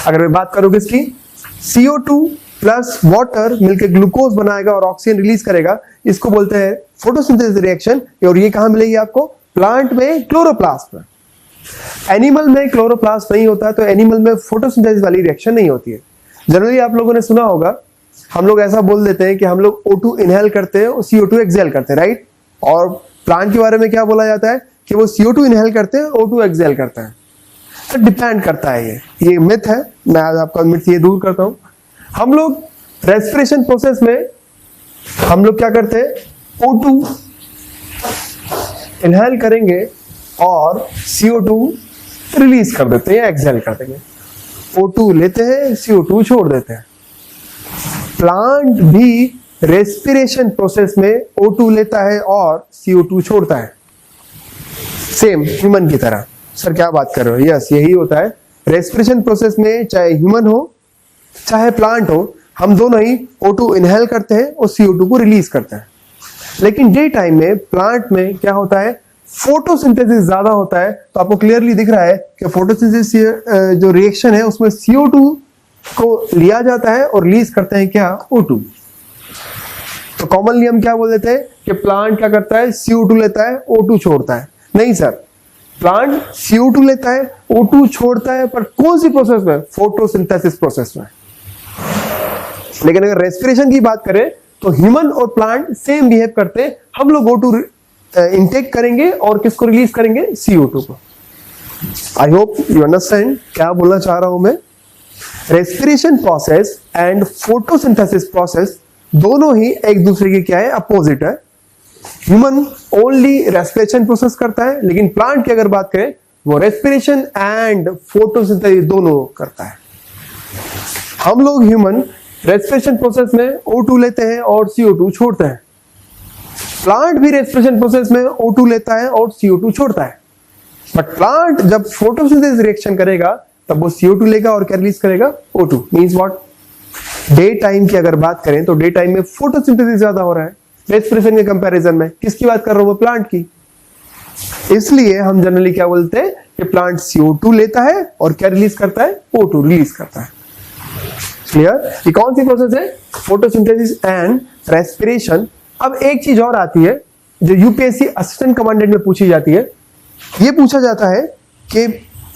अगर मैं बात करूं किसकी? CO2 प्लस वाटर मिलके ग्लूकोज बनाएगा और ऑक्सीजन रिलीज करेगा, इसको बोलते हैं फोटोसिंथेसिस रिएक्शन। और ये कहां मिलेगी आपको? प्लांट में, क्लोरोप्लास्ट में। एनिमल में क्लोरोप्लास्ट नहीं होता, तो एनिमल में फोटोसिंथेसिस वाली रिएक्शन नहीं होती है। जनरली आप लोगों ने सुना होगा, हम लोग ऐसा बोल देते हैं कि हम लोग O2 इनहेल करते हैं और CO2 एक्सहेल करते हैं, राइट? और प्लांट के बारे में क्या बोला जाता है कि वो CO2 इनहेल करते हैं, O2 एक्सहेल करते हैं। तो डिपेंड करता है, ये मिथ है। मैं आज आपका मिथ ये दूर करता हूं। हम लोग रेस्पिरेशन प्रोसेस में हम लोग क्या करते हैं? O2 इनहेल करेंगे और CO2 रिलीज कर देते हैं, एक्सहेल कर देंगे। O2 लेते हैं, CO2 छोड़ देते हैं। प्लांट भी रेस्पिरेशन प्रोसेस में O2 लेता है और CO2 छोड़ता है, सेम ह्यूमन की तरह। सर क्या बात कर रहे हो? यस, यही होता है रेस्पिरेशन प्रोसेस में। चाहे ह्यूमन हो चाहे प्लांट हो, हम दोनों ही O2 इनहेल करते हैं और CO2 को रिलीज करते हैं। लेकिन डे टाइम में प्लांट में क्या होता है? फोटोसिंथेसिस ज्यादा होता है, तो आपको क्लियरली दिख रहा है कि फोटोसिंथेसिस जो रिएक्शन है उसमें CO2 को लिया जाता है और रिलीज करते हैं क्या, O2। तो कॉमनली हम क्या बोल देते हैं कि प्लांट क्या करता है, CO2 लेता है, O2 छोड़ता है। नहीं सर, प्लांट CO2 लेता है, O2 छोड़ता है, पर कौन सी प्रोसेस में, फोटोसिंथेसिस प्रोसेस में। लेकिन अगर रेस्पिरेशन की बात करें तो ह्यूमन और प्लांट सेम बिहेव करते हैं। हम लोग O2 इनटेक करेंगे और किसको रिलीज करेंगे, CO2 को। आई होप यू अंडरस्टैंड क्या बोलना चाह रहा हूं मैं। Respiration process and photosynthesis process दोनों ही एक दूसरे के क्या है, अपोजिट है। ह्यूमन ओनली रेस्पिरेशन प्रोसेस करता है, लेकिन प्लांट की अगर बात करें वो रेस्पिरेशन एंड फोटोसिंथेसिस दोनों करता है। हम लोग ह्यूमन रेस्पिरेशन प्रोसेस में O2 लेते हैं और CO2 छोड़ते हैं। प्लांट भी रेस्पिरेशन प्रोसेस में O2 लेता है और CO2 छोड़ता है। बट प्लांट जब फोटोसिंथेसिस रिएक्शन करेगा तब वो CO2 लेगा और क्या रिलीज करेगा, O2। Means what, day time की अगर बात करें तो डे टाइम में फोटोसिंथेसिस ज्यादा हो रहा है रेस्पिरेशन के कंपैरिजन में। किसकी बात कर रहा हूं मैं, प्लांट की। इसलिए हम जनरली क्या बोलते हैं कि प्लांट CO2 लेता है और क्या रिलीज करता है, O2 रिलीज करता है। क्लियर, ये कौन सी प्रोसेस है, फोटोसिंथेसिस एंड रेस्पिरेशन। अब एक चीज और आती है जो यूपीएससी असिस्टेंट कमांडेंट में पूछी जाती है। ये पूछा जाता है कि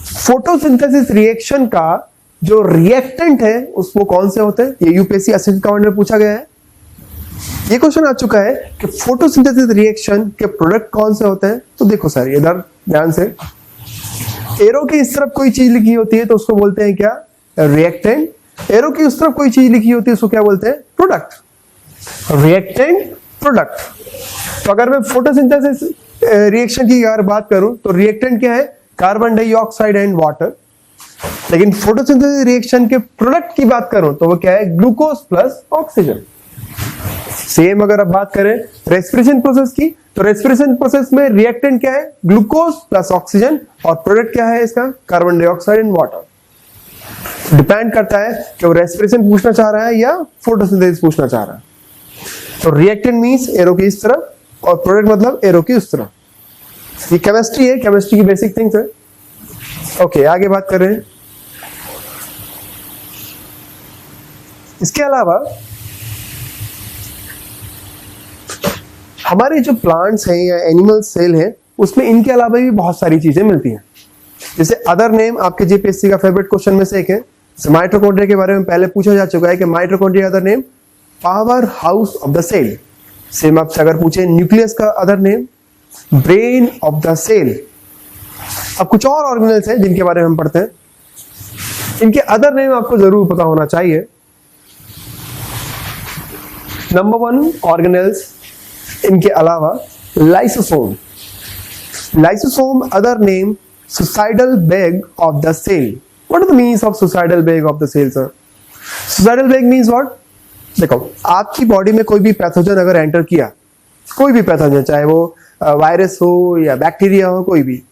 फोटोसिंथेसिस रिएक्शन का जो रिएक्टेंट है उसको कौन से होते हैं। ये यूपीएससी असिस्टेंट कमांडेंट में पूछा गया है। ये क्वेश्चन आ चुका है कि फोटोसिंथेसिस रिएक्शन के प्रोडक्ट कौन से होते हैं। तो देखो सर, इधर ध्यान से, एरो की इस तरफ कोई चीज लिखी होती है तो उसको बोलते हैं क्या, रिएक्टेंट। एरो की उस तरफ कोई चीज लिखी होती है उसको क्या बोलते हैं, प्रोडक्ट। Reactant, product. तो अगर मैं फोटोसिंथेसिस रिएक्शन की अगर बात करूं तो रिएक्टेंट क्या है, कार्बन डाइऑक्साइड एंड वाटर। लेकिन फोटोसिंथेसिस रिएक्शन के प्रोडक्ट की बात करूं तो वो क्या है, ग्लूकोज प्लस ऑक्सीजन। सेम अगर आप बात करें रेस्पिरेशन प्रोसेस की तो रेस्पिरेशन प्रोसेस में रिएक्टेंट क्या है, ग्लूकोज प्लस ऑक्सीजन, और प्रोडक्ट क्या है इसका, carbon dioxide and water. Depend करता है कि वो रेस्पिरेशन पूछना चाह रहा है या फोटोसिंथेसिस पूछना चाह रहा है। तो रिएक्टेंट मींस एरो की इस तरफ और प्रोडक्ट मतलब एरो की उस तरफ। ये केमिस्ट्री है, केमिस्ट्री की बेसिक थिंग्स है। ओके, आगे बात कर रहे हैं। इसके अलावा हमारे जो प्लांट्स हैं या एनिमल सेल है उसमें इनके अलावा भी बहुत सारी चीजें मिलती हैं। जैसे अदर नेम आपके जीपीएससी का फेवरेट क्वेश्चन में से एक है। माइटोकॉन्ड्रिया के बारे में पहले पूछा जा चुका है कि mitochondria other name power house of the cell. Same आपसे अगर पूछे न्यूक्लियस का other name brain of the cell. अब कुछ और ऑर्गेनेल्स हैं जिनके बारे में हम पढ़ते हैं, इनके अदर नेम आपको जरूर पता होना चाहिए। नंबर 1 ऑर्गेनेल्स इनके अलावा lysosome. Lysosome other name suicidal bag of the cell. What is the meaning of suicidal bag of the cell sir? Suicidal bag means what? देखो, आपकी बॉडी में कोई भी पैथोजन अगर एंटर किया, कोई भी पैथोजन, चाहे वो वायरस हो या बैक्टीरिया हो, कोई भी,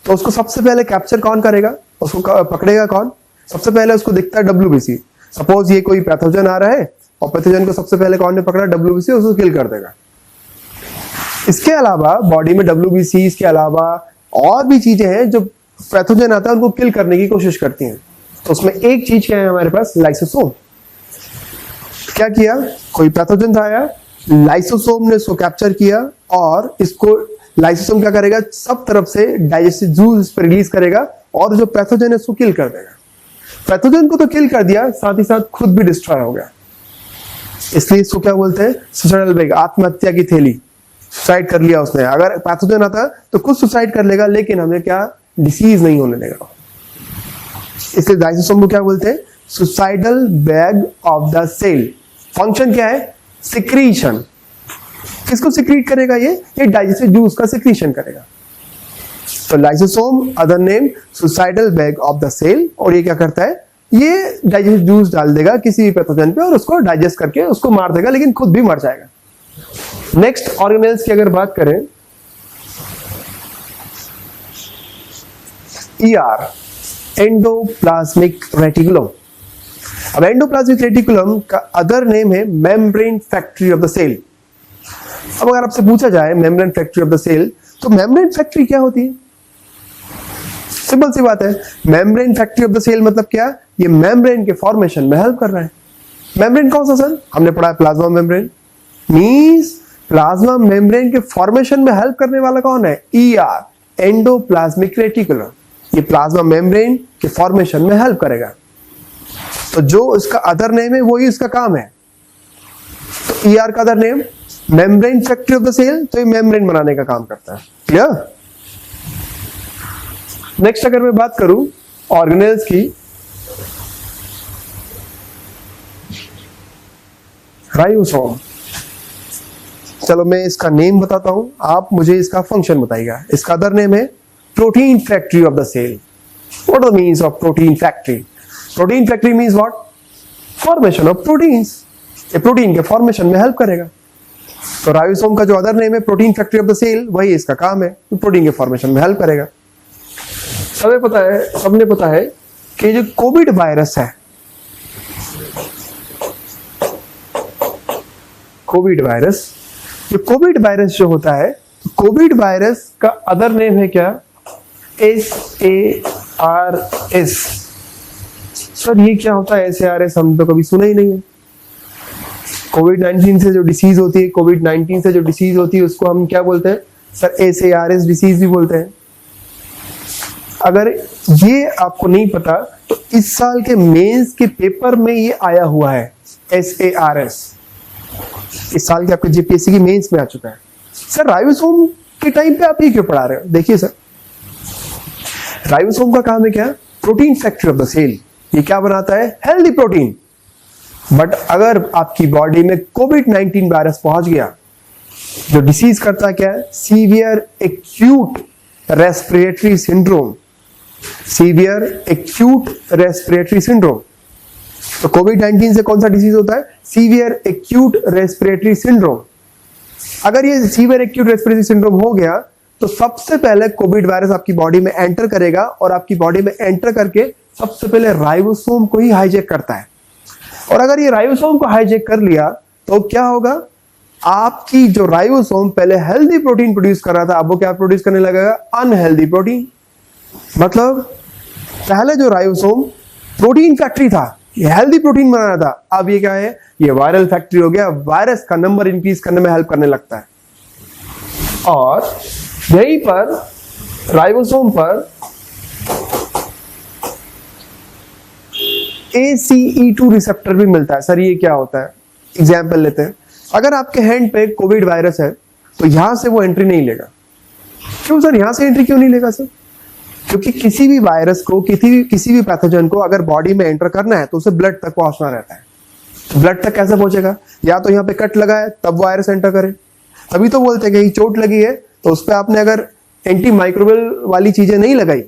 तो उसको सबसे पहले कैप्चर कौन करेगा, उसको पकड़ेगा कौन? सबसे पहले उसको दिखता है WBC। सपोज ये कोई पैथोजन आ रहा है और पैथोजन को सबसे पहले कौन ने पकड़ा, WBC, उसको किल कर देगा। इसके अलावा बॉडी में WBC इसके अलावा और भी चीजें हैं जो पैथोजन आता है उनको किल करने की कोशिश करती हैं। तो उसमें एक चीज क्या है हमारे पास, लाइसोसोम। क्या किया, कोई पैथोजन आया, लाइसोसोम ने इसको कैप्चर किया और इसको लाइसोसोम क्या करेगा, सब तरफ से डाइजेस्टिव जूस पर रिलीज करेगा और जो पैथोजन है उसको किल कर देगा। पैथोजन को तो किल कर दिया, साथ ही साथ खुद भी डिस्ट्रॉय हो गया। इसलिए इसको क्या बोलते हैं, सुसाइडल बैग, आत्महत्या की थैली। सुसाइड कर लिया उसने। अगर पैथोजन आता तो खुद सुसाइड कर लेगा, लेकिन हमें क्या, डिसीज नहीं होने देगा। इसलिए लाइसोसोम को क्या बोलते हैं, suicidal bag of the cell. Function क्या है, सिक्रीशन। किसको सिक्रीट करेगा, ये डाइजेस्टिव जूस का सिक्रीशन करेगा। तो lysosome other name suicidal bag of the cell, और ये क्या करता है, ये डाइजेस्टिव जूस डाल देगा किसी भी पैथोजन पे और उसको डाइजेस्ट करके उसको मार देगा, लेकिन खुद भी मर जाएगा। नेक्स्ट ऑर्गेनेल्स की अगर बात करें, ER, एंडोप्लाज्मिक रेटिकुलम। अब एंडोप्लाज्मिक रेटिकुलम का अदर नेम है membrane factory of the cell. अब अगर आपसे पूछा जाए membrane factory of the cell तो मेम्ब्रेन फैक्ट्री क्या होती है? सिंपल सी बात है, membrane factory of the cell मतलब क्या? ये मेम्ब्रेन के फॉर्मेशन में हेल्प कर रहा है। मेम्ब्रेन कौन सा सर? हमने पढ़ा है plasma membrane. Means plasma membrane के फॉर्मेशन में हेल्प करने वाला कौन है? ER, endoplasmic reticulum. ये प्लाज्मा मेम्ब्रेन के फॉर्मेशन में हेल्प करेगा। तो जो इसका अदर नेम है वही इसका काम है। तो ER का other name membrane factory of the cell, तो ये मेम्ब्रेन बनाने का काम करता है। क्लियर? नेक्स्ट अगर मैं बात करूं ऑर्गेनेल्स की, राइबोसोम। चलो मैं इसका नेम बताता हूं, आप मुझे इसका फंक्शन बताइएगा। इसका अदर नेम है protein factory of the cell. What the means of protein factory? Protein factory means what? Formation of proteins. ये प्रोटीन के फॉर्मेशन में हेल्प करेगा। तो राइबोसोम का जो अदर नेम है protein factory of the cell, वही इसका काम है, तो प्रोटीन के फॉर्मेशन में हेल्प करेगा। सबने पता है कि जो कोविड वायरस है, कोविड वायरस जो होता है, कोविड वायरस का अदर नेम है क्या? SARS। सर ये क्या होता है SARS? हम तो कभी सुना ही नहीं है। कोविड-19 से जो डिसीज होती है, उसको हम क्या बोलते हैं सर? SARS डिसीज भी बोलते हैं। अगर ये आपको नहीं पता तो इस साल के मेंस के पेपर में ये आया हुआ है SARS। इस साल के आपके JPSC की मेंस में आ चुका है। सर राइबोसोम के टाइम पे आप ये क्यों पढ़ा रहे हो? देखिए सर, राइबोसोम का काम है क्या? Protein factory of the cell. ये क्या बनाता है? Healthy protein. बट अगर आपकी बॉडी में कोविड-19 वायरस पहुंच गया, जो डिसीज करता है क्या है? Severe acute respiratory syndrome. तो कोविड-19 से कौन सा डिसीज होता है? Severe acute respiratory syndrome. अगर ये सीवियर एक्यूट रेस्पिरेटरी सिंड्रोम हो गया तो सबसे पहले कोविड वायरस आपकी बॉडी में एंटर करेगा, और आपकी बॉडी में एंटर करके सबसे पहले राइबोसोम को ही हाईजैक करता है। और अगर ये राइबोसोम को हाईजैक कर लिया तो क्या होगा? आपकी जो राइबोसोम पहले हेल्दी प्रोटीन प्रोड्यूस कर रहा था, अब वो क्या प्रोड्यूस करने लगेगा? Unhealthy protein. मतलब पहले जो राइबोसोम प्रोटीन फैक्ट्री था, ये हेल्दी प्रोटीन बना रहा था, अब ये क्या है? ये वायरल फैक्ट्री हो गया। वायरस का नंबर इंक्रीज करने में हेल्प करने लगता है। और यहीं पर राइबोसोम पर ACE2 रिसेप्टर भी मिलता है। सर ये क्या होता है? एग्जाम्पल लेते हैं। अगर आपके हैंड पे कोविड वायरस है तो यहां से वो एंट्री नहीं लेगा। क्यों सर? यहां से एंट्री क्यों नहीं लेगा सर? क्योंकि किसी भी वायरस को, किसी भी पैथोजन को अगर बॉडी में एंटर करना है तो उसे ब्लड तक पहुंचना रहता है। तो ब्लड तक कैसे पहुंचेगा? या तो यहाँ पे कट लगा है तब वायरस एंटर करे। तभी तो बोलते हैं कि चोट लगी है तो उस पर आपने अगर एंटी माइक्रोबियल वाली चीजें नहीं लगाई,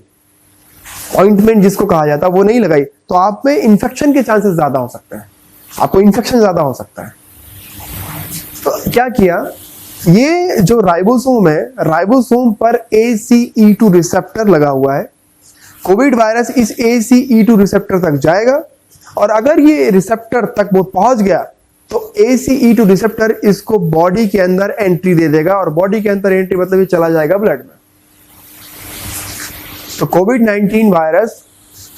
ऑइंटमेंट जिसको कहा जाता है, वो नहीं लगाई, तो आप में इन्फेक्शन के चांसेस ज्यादा हो सकते हैं। आपको इन्फेक्शन ज्यादा हो सकता है। तो क्या किया? ये जो राइबोसोम है, राइबोसोम पर ACE2 रिसेप्टर लगा हुआ है। कोविड वायरस इस ACE2 रिसेप्टर तक जाएगा, और अगर ये रिसेप्टर तक वो पहुंच गया तो ACE2 रिसेप्टर इसको बॉडी के अंदर एंट्री दे देगा, और बॉडी के अंदर एंट्री मतलब ये चला जाएगा ब्लड में। तो कोविड-19 वायरस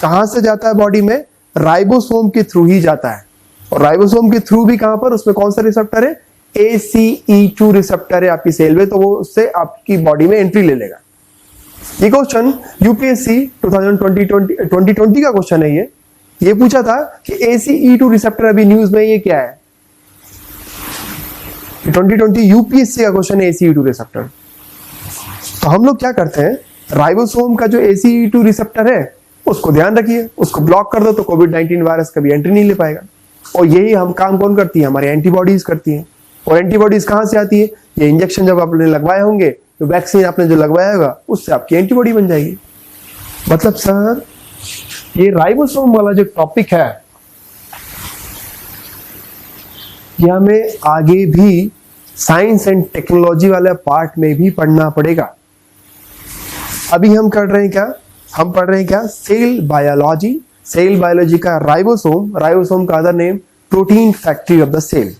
कहां से जाता है बॉडी में? राइबोसोम के थ्रू ही जाता है। और राइबोसोम के थ्रू भी कहां पर? उसमें कौन सा रिसेप्टर है? ACE2 रिसेप्टर है आपकी सेल में, तो वो उससे आपकी बॉडी में एंट्री ले लेगा। ये क्वेश्चन यूपीएससी 2020 का क्वेश्चन है। ये पूछा था कि ACE2 रिसेप्टर, अभी न्यूज में ये क्या है? 2020 यूपीएससी का क्वेश्चन है ACE2 रिसेप्टर। तो हम लोग क्या करते हैं? राइबोसोम का जो ACE2 रिसेप्टर है उसको ध्यान रखिए, उसको ब्लॉक कर दो तो कोविड-19 वायरस कभी एंट्री नहीं ले पाएगा। और यही हम काम कौन करती है? हमारी एंटीबॉडीज करती हैं। और एंटीबॉडीज कहां से आती है? ये इंजेक्शन जब आपने लगवाए होंगे, तो वैक्सीन आपने जो लगवाया होगा उससे आपकी एंटीबॉडी बन जाएगी। मतलब सर ये राइबोसोम वाला जो टॉपिक है, ये हमें आगे भी साइंस एंड टेक्नोलॉजी वाले पार्ट में भी पढ़ना पड़ेगा। अभी हम कर रहे हैं क्या? हम पढ़ रहे हैं क्या? Cell biology. सेल बायोलॉजी का राइबोसोम का other name protein factory of the cell.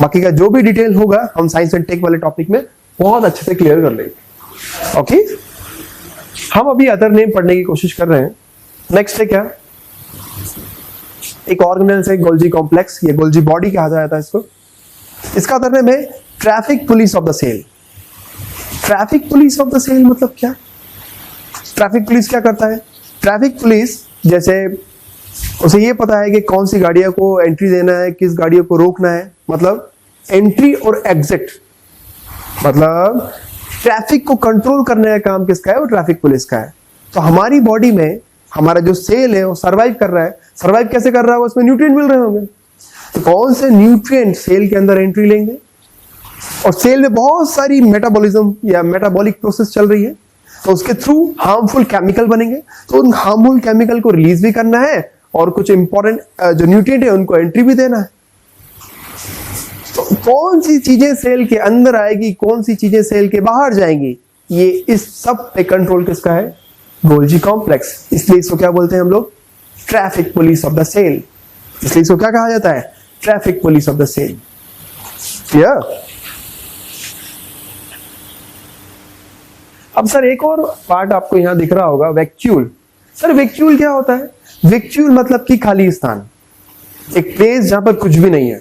बाकी का जो भी डिटेल होगा हम साइंस एंड टेक वाले टॉपिक में बहुत अच्छे से क्लियर कर लेंगे। ओके, हम अभी अदर नेम पढ़ने की कोशिश कर रहे हैं। नेक्स्ट है क्या, एक ऑर्गेनेल्स है गोल्जी कॉम्प्लेक्स, ये गोल्जी बॉडी कहा जाता है इसको। इसका अदर नेम है traffic police of the cell. Traffic police of the cell मतलब क्या? ट्रैफिक पुलिस क्या करता है? ट्रैफिक पुलिस जैसे उसे ये पता है कि कौन सी गाड़ियों को एंट्री देना है, किस गाड़ियों को रोकना है, मतलब एंट्री और एग्जिट, मतलब ट्रैफिक को कंट्रोल करने का काम किसका है? वो ट्रैफिक पुलिस का है। तो हमारी बॉडी में हमारा जो सेल है वो सर्वाइव कर रहा है। सर्वाइव कैसे कर रहा है? उसमें न्यूट्रिएंट मिल रहे होंगे, तो कौन से न्यूट्रिएंट सेल के अंदर एंट्री लेंगे? और सेल में बहुत सारी मेटाबॉलिज्म या मेटाबॉलिक प्रोसेस चल रही है, तो उसके थ्रू हार्मफुल केमिकल बनेंगे, तो उन हार्मफुल केमिकल को रिलीज भी करना है और कुछ इंपॉर्टेंट जो न्यूट्रिएंट है उनको एंट्री भी देना है। तो कौन सी चीजें सेल के अंदर आएगी, कौन सी चीजें सेल के बाहर जाएंगी, ये इस सब पे कंट्रोल किसका है? Golgi complex. इसलिए इसको क्या बोलते हैं हम लोग? Traffic police of the cell. इसलिए इसको क्या कहा जाता है? Traffic police of the cell. Clear? अब सर एक और पार्ट आपको यहां दिख रहा होगा, वैक्यूल। सर वैक्यूल क्या होता है? वैक्यूल मतलब कि खाली स्थान, एक प्लेस जहां पर कुछ भी नहीं है।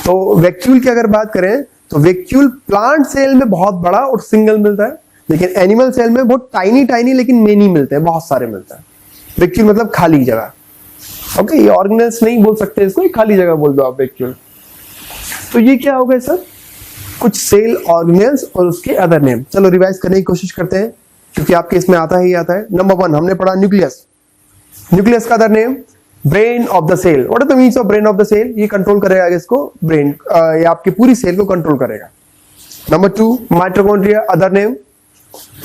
तो वैक्यूल की अगर बात करें तो वैक्यूल प्लांट सेल में बहुत बड़ा और सिंगल मिलता है, लेकिन एनिमल सेल में बहुत टाइनी टाइनी लेकिन मेनी मिलते हैं, बहुत सारे मिलता है। वैक्यूल मतलब खाली जगह। ओके, ये ऑर्गेनेल्स नहीं बोल सकते इसको, ये खाली जगह बोल दो आप वैक्यूल। तो ये क्या हो गया सर? कुछ सेल ऑर्गेनेल्स और उसके अदर नेम। चलो रिवाइज करने की कोशिश करते हैं, क्योंकि आपके इसमें आता ही आता है। नंबर 1 हमने पढ़ा न्यूक्लियस। न्यूक्लियस का other name brain of the cell. What is the means of brain of the cell? ये कंट्रोल करेगा इसको, ब्रेन ये आपकी पूरी सेल को कंट्रोल करेगा। Number 2 mitochondria, other name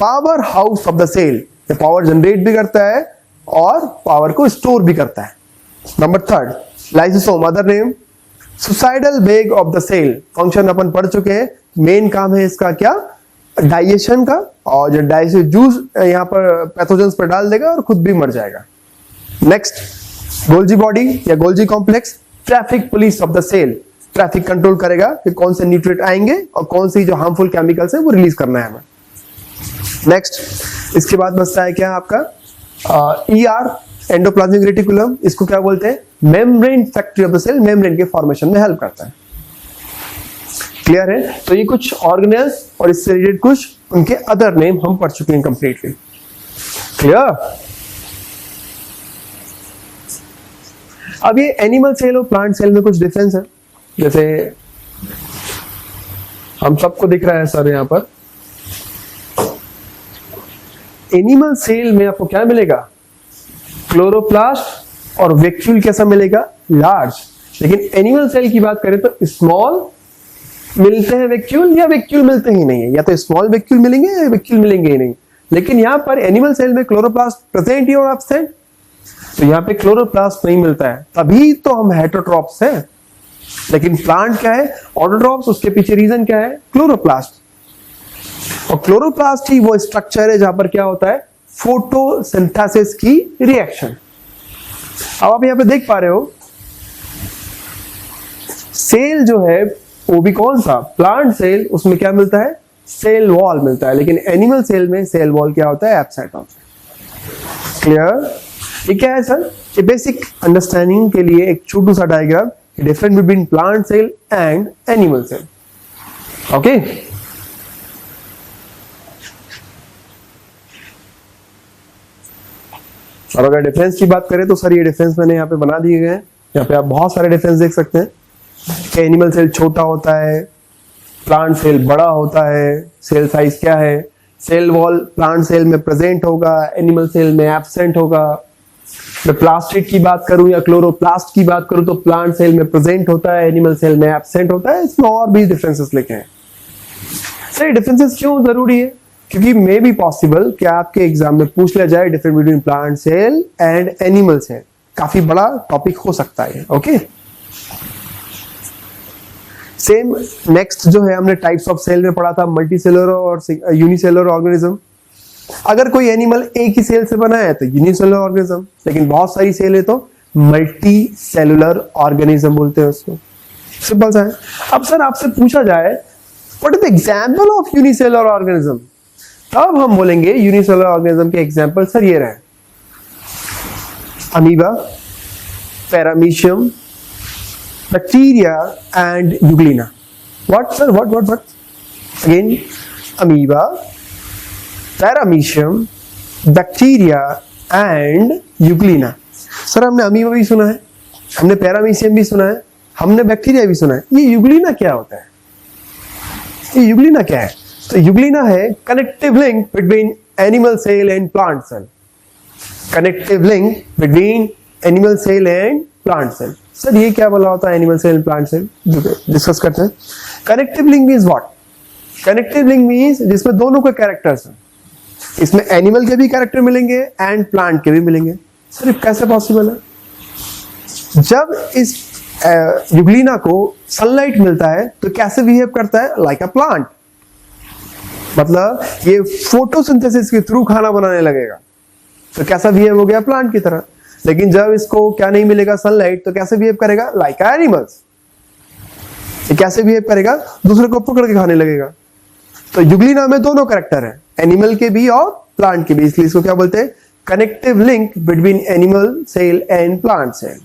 power house of the cell. ये पावर जनरेट भी करता है और पावर को स्टोर भी करता है। Number 3 lysosome, other name suicidal bag of the cell. Function अपन पढ़ चुके हैं, मेन काम है इसका क्या? डाइजेशन का, और जो डाइजेशन जूस यहाँ पर पैथोजेंस पर डाल देगा और खुद भी मर जाएगा। नेक्स्ट गोल्जी बॉडी या Golgi complex, traffic police of the cell. Traffic control करेगा कि कौन से न्यूट्रिएंट आएंगे और कौन सी जो हार्मफुल केमिकल्स है वो रिलीज करना है हमें। नेक्स्ट इसके बाद बचता है क्या आपका ईआर, एंडोप्लाज्मिक रेटिकुलम। इसको क्या बोलते हैं? Membrane factory of the cell, membrane के फॉर्मेशन में हेल्प करता है। क्लियर है? तो ये कुछ ऑर्गेनेल्स और इससे रिलेटेड कुछ उनके अदर नेम हम पढ़ चुके हैं कंप्लीटली। क्लियर? अब ये एनिमल सेल और प्लांट सेल में कुछ डिफरेंस है, जैसे हम सबको दिख रहा है सर यहाँ पर। एनिमल सेल में आपको क्या मिलेगा? क्लोरोप्लास्ट और वैक्यूल कैसा मिलेगा? लार्ज। लेकिन एनिमल सेल की बात करें तो स्मॉल मिलते हैं वैक्यूल, या वैक्यूल मिलते ही नहीं है, या तो स्मॉल वैक्यूल मिलेंगे या वैक्यूल मिलेंगे ही नहीं। लेकिन यहाँ पर एनिमल सेल में क्लोरोप्लास्ट प्रेजेंट ही और एब्सेंट, तो यहाँ पे क्लोरोप्लास्ट नहीं मिलता है, तभी तो हम हेटेरोट्रॉप्स हैं। लेकिन प्लांट क्या है? ऑटोट्रॉप्स। उसके पीछे रीजन क्या है? क्लोरोप्लास्ट। और क्लोरोप्लास्ट ही वो स्ट्रक्चर है जहां पर क्या होता है? फोटोसिंथेसिस की रिएक्शन। अब आप यहां पे देख पा रहे हो सेल जो है वो भी कौन सा? प्लांट सेल, उसमें क्या मिलता है? सेल वॉल मिलता है। लेकिन एनिमल सेल में सेल वॉल क्या होता है? एब्सेंट होता है। क्लियर? ये क्या है सर? ये बेसिक अंडरस्टैंडिंग के लिए एक छोटू सा diagram, difference between plant cell and animal cell. Okay, और अगर डिफरेंस की बात करें तो सर ये डिफरेंस मैंने यहाँ पे बना दिए गए हैं। यहाँ पे आप बहुत सारे डिफरेंस देख सकते हैं कि एनिमल सेल छोटा होता है, प्लांट सेल बड़ा होता है, सेल साइज क्या है, सेल वॉल प्लांट सेल में प्रेजेंट होगा, एनिमल सेल में एब्सेंट होगा। मैं प्लास्टिक की बात करूं या क्लोरोप्लास्ट की बात करूं तो प्लांट सेल में प्रेजेंट होता है, एनिमल सेल में एब्सेंट होता है। इसमें और भी डिफरेंसेस लिखे हैं। सर डिफरेंसेस क्यों जरूरी है? क्योंकि मे बी पॉसिबल कि आपके एग्जाम में पूछ लिया जाए difference between plant cell and animal cell. काफी बड़ा टॉपिक हो सकता है। ओके, सेम नेक्स्ट जो है हमने टाइप्स ऑफ सेल में पढ़ा था, मल्टी सेलुलर और यूनिसेलुलर ऑर्गेनिज्म। अगर कोई एनिमल एक ही सेल से बना है तो यूनिसेलुलर ऑर्गेनिज्म, लेकिन बहुत सारी सेल है तो मल्टी सेलुलर ऑर्गेनिज्म बोलते हैं उसको। सिंपल सा है। अब सर आपसे पूछा जाए what is the example of unicellular organism? तब हम बोलेंगे यूनिसेलुलर ऑर्गेनिज्म के एग्जाम्पल सर ये रहे, amoeba, paramecium, bacteria and Euglena. What sir, what again? Amoeba, paramecium, bacteria and Euglena. Sir हमने अमीबा भी सुना है, हमने पैरामीशियम भी सुना है, हमने बैक्टीरिया भी सुना है. ये यूग्लिना क्या होता है? ये यूग्लिना क्या है? तो यूग्लिना है connective link between animal cell and plant cell. Connective link between animal cell and plant cell. Sir ये क्या बोला होता है animal cell and plant cell? Discuss करते हैं. Connective link means what? Connective link means जिसमें दोनों के कैरेक्टर्स हैं. इसमें एनिमल के भी कैरेक्टर मिलेंगे एंड प्लांट के भी मिलेंगे. सर ये कैसे पॉसिबल है? जब इस यूग्लिना को सनलाइट मिलता है तो कैसे बिहेव करता है? Like a plant. मतलब ये फोटोसिंथेसिस के थ्रू खाना बनाने लगेगा तो कैसा बिहेव हो गया? प्लांट की तरह. लेकिन जब इसको क्या नहीं मिलेगा? सनलाइट, तो कैसे बिहेव करेगा? Like animals. ये कैसे बिहेव करेगा? दूसरे को पकड़ के खाने लगेगा. तो यूग्लिना में दोनों कैरेक्टर है, एनिमल के भी और प्लांट के भी, इसलिए इसको क्या बोलते हैं? Connective link between animal cell and plant cell.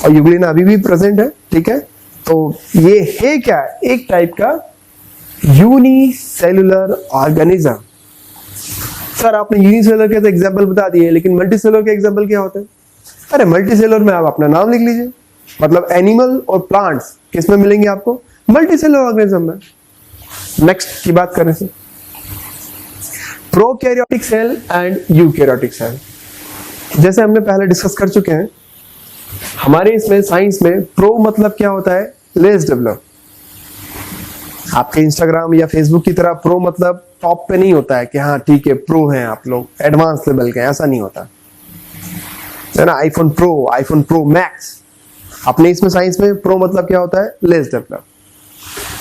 और यूग्लिना अभी भी प्रेजेंट है. ठीक है, तो ये है क्या? एक टाइप का यूनिसेलुलर ऑर्गेनिज्म. सर आपने यूनिसेलुलर के तो एग्जांपल बता दिए, लेकिन मल्टीसेलुलर के एग्जांपल क्या होते हैं? अरे मल्टीसेलुलर में आप अपना नाम लिख लीजिए. मतलब एनिमल और प्लांट्स किस में मिलेंगे आपको? मल्टीसेलुलर ऑर्गेनिज्म में. नेक्स्ट की बात करें sir, prokaryotic cell and eukaryotic cell. जैसे हमने पहले डिस्कस कर चुके हैं, हमारे इसमें साइंस में प्रो मतलब क्या होता है? Less develop. आपके इंस्टाग्राम या फेसबुक की तरह प्रो मतलब टॉप पे नहीं होता है कि हाँ ठीक है प्रो हैं आप लोग, एडवांस लेवल के, ऐसा नहीं होता है ना. IPhone pro max. अपने इसमें साइंस में प्रो मतलब क्या होता है? Less develop.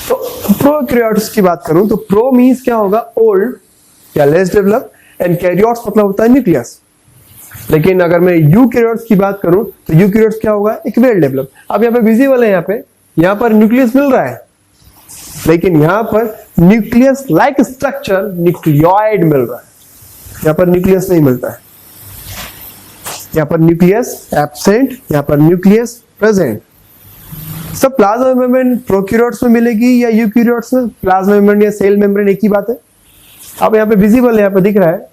तो प्रोकैरियोट्स की बात करूं तो प्रो मींस क्या होगा? ओल्ड या लेस डेवलप, एंड कैरियोट्स मतलब होता है न्यूक्लियस. लेकिन अगर मैं यूकैरियोट्स की बात करूं तो यूकैरियोट्स क्या होगा? एक वेल डेवलप. अब यहाँ पे विजिबल है, यहाँ पर न्यूक्लियस मिल रहा है, लेकिन यहाँ पर न्यूक्लियस लाइक स्ट्रक्चर न्यूक्लियोइड मिल रहा है. यहाँ पर न्यूक्लियस नहीं मिलता है. यहाँ पर न्यूक्लियस एब्सेंट, यहाँ पर न्यूक्लियस प्रेजेंट. सब प्लाज्मा मेम्ब्रेन प्रोकैरियोट्स में मिलेगी या यूकैरियोट्स में? प्लाज्मा मेम्ब्रेन या सेल मेम्ब्रेन एक ही बात है. अब यहाँ पे विजिबल है, यहाँ पे दिख रहा है.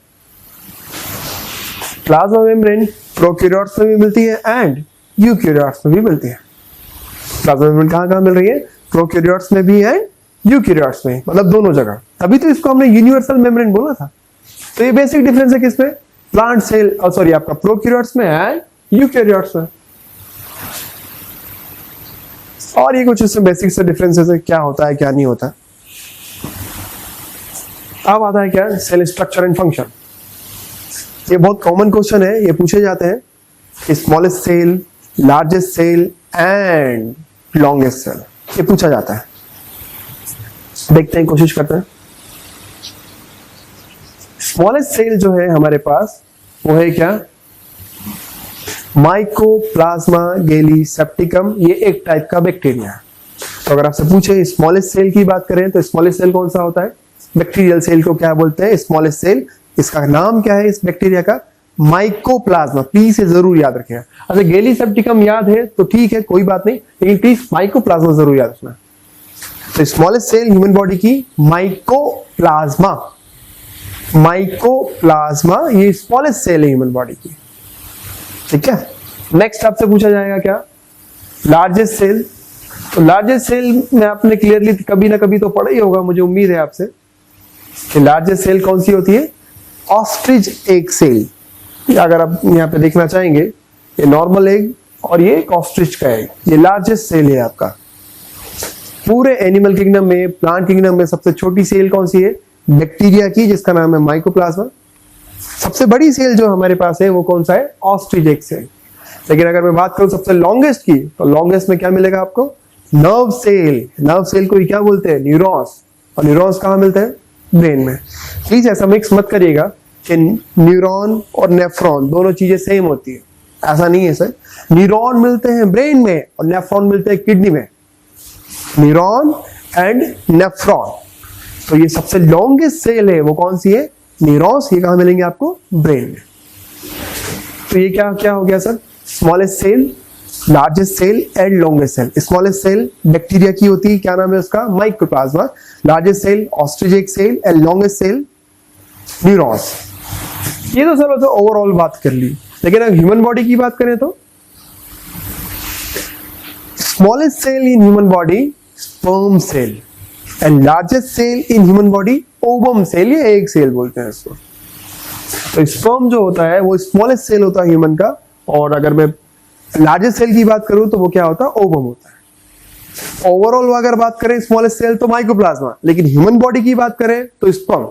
प्लाज्मा मेम्ब्रेन प्रोकैरियोट्स में भी मिलती है एंड यूकैरियोट्स में भी मिलती है. प्लाज्मा मेम्ब्रेन कहाँ मिल रही है? प्रोकैरियोट्स में भी है, यूकैरियोट्स में, मतलब दोनों जगह. तभी तो इसको हमने यूनिवर्सल मेम्ब्रेन बोला था. तो ये बेसिक डिफरेंस है किसमें? प्लांट सेल, सॉरी आपका प्रोकैरियोट्स में एंड यूकैरियोट्स में. और ये कुछ इसमें बेसिक से डिफरेंसेस है, क्या होता है क्या नहीं होता. अब आता है क्या? Cell structure and function. ये बहुत कॉमन क्वेश्चन है, ये पूछे जाते हैं. Smallest cell, largest cell and longest cell, ये पूछा जाता है. देखते हैं, कोशिश करते हैं. स्मॉलेस्ट सेल जो है हमारे पास वो है क्या? Mycoplasma gallisepticum. ये एक टाइप का बैक्टीरिया है. तो अगर आपसे पूछे स्मॉलेस्ट सेल की बात करें तो स्मॉलेस्ट सेल कौन सा होता है? बैक्टीरियल सेल को क्या बोलते हैं? Smallest cell. इसका नाम क्या है इस बैक्टीरिया का? माइकोप्लाज्मा. पी से जरूर याद रखिएगा. अच्छा गैलीसेप्टिकम याद है तो ठीक है, कोई बात नहीं, लेकिन प्लीज माइकोप्लाज्मा जरूर याद रखना. तो स्मॉलेस्ट सेल ह्यूमन बॉडी की माइकोप्लाज्मा. माइकोप्लाज्मा ये स्मॉलेस्ट सेल है ह्यूमन बॉडी की. ठीक है. नेक्स्ट आपसे पूछा जाएगा क्या? Largest cell. तो लार्जेस्ट सेल में आपने क्लियरली कभी ना कभी तो पढ़ा ही होगा, मुझे उम्मीद है आपसे, कि लार्जेस्ट सेल कौन सी होती है? Ostrich egg cell. अगर आप यहाँ पे देखना चाहेंगे, ये नॉर्मल एग और ये एक ऑस्ट्रिच का एग, ये लार्जेस्ट सेल है आपका. पूरे एनिमल किंगडम में, प्लांट किंगडम में सबसे छोटी सेल कौन सी है? बैक्टीरिया की, जिसका नाम है माइकोप्लाज्मा. सबसे बड़ी सेल जो हमारे पास है वो कौन सा है? Ostrich egg cell. लेकिन अगर मैं बात करूं सबसे लॉन्गेस्ट की, तो लॉन्गेस्ट में क्या मिलेगा आपको? Nerve cell. नर्व सेल को क्या बोलते हैं? न्यूरॉन्स. और न्यूरॉन्स कहाँ मिलते हैं? ब्रेन में. प्लीज ऐसा मिक्स मत करिएगा कि न्यूरॉन और नेफ्रॉन दोनों चीजें सेम होती है, ऐसा नहीं है सर. न्यूरॉन मिलते हैं ब्रेन में और नेफ्रॉन मिलते हैं किडनी में. Neuron and nephron. तो ये सबसे लॉन्गेस्ट सेल है वो कौन सी है? न्यूरॉन्स। ये कहाँ मिलेंगे आपको? ब्रेन में। तो ये क्या क्या हो गया sir? Smallest cell, largest cell and longest cell. Smallest cell bacteria की होती है, क्या नाम है उसका? Mycoplasma. Largest cell ostrich egg cell and longest cell neurons. ये तो सर ओवरऑल बात कर ली, लेकिन अगर ह्यूमन बॉडी की बात करें तो smallest cell in human body sperm cell and largest cell in human body ovum cell, ये एक सेल बोलते हैं इसको। तो स्पर्म जो होता है वो स्मॉलेस्ट सेल होता है ह्यूमन का, और अगर मैं लार्जेस्ट सेल की बात करूं तो वो क्या होता है? ओवम होता है। ओवरऑल अगर बात करें स्मॉलेस्ट सेल तो माइकोप्लाज्मा, लेकिन ह्यूमन बॉडी की बात करें तो स्पर्म।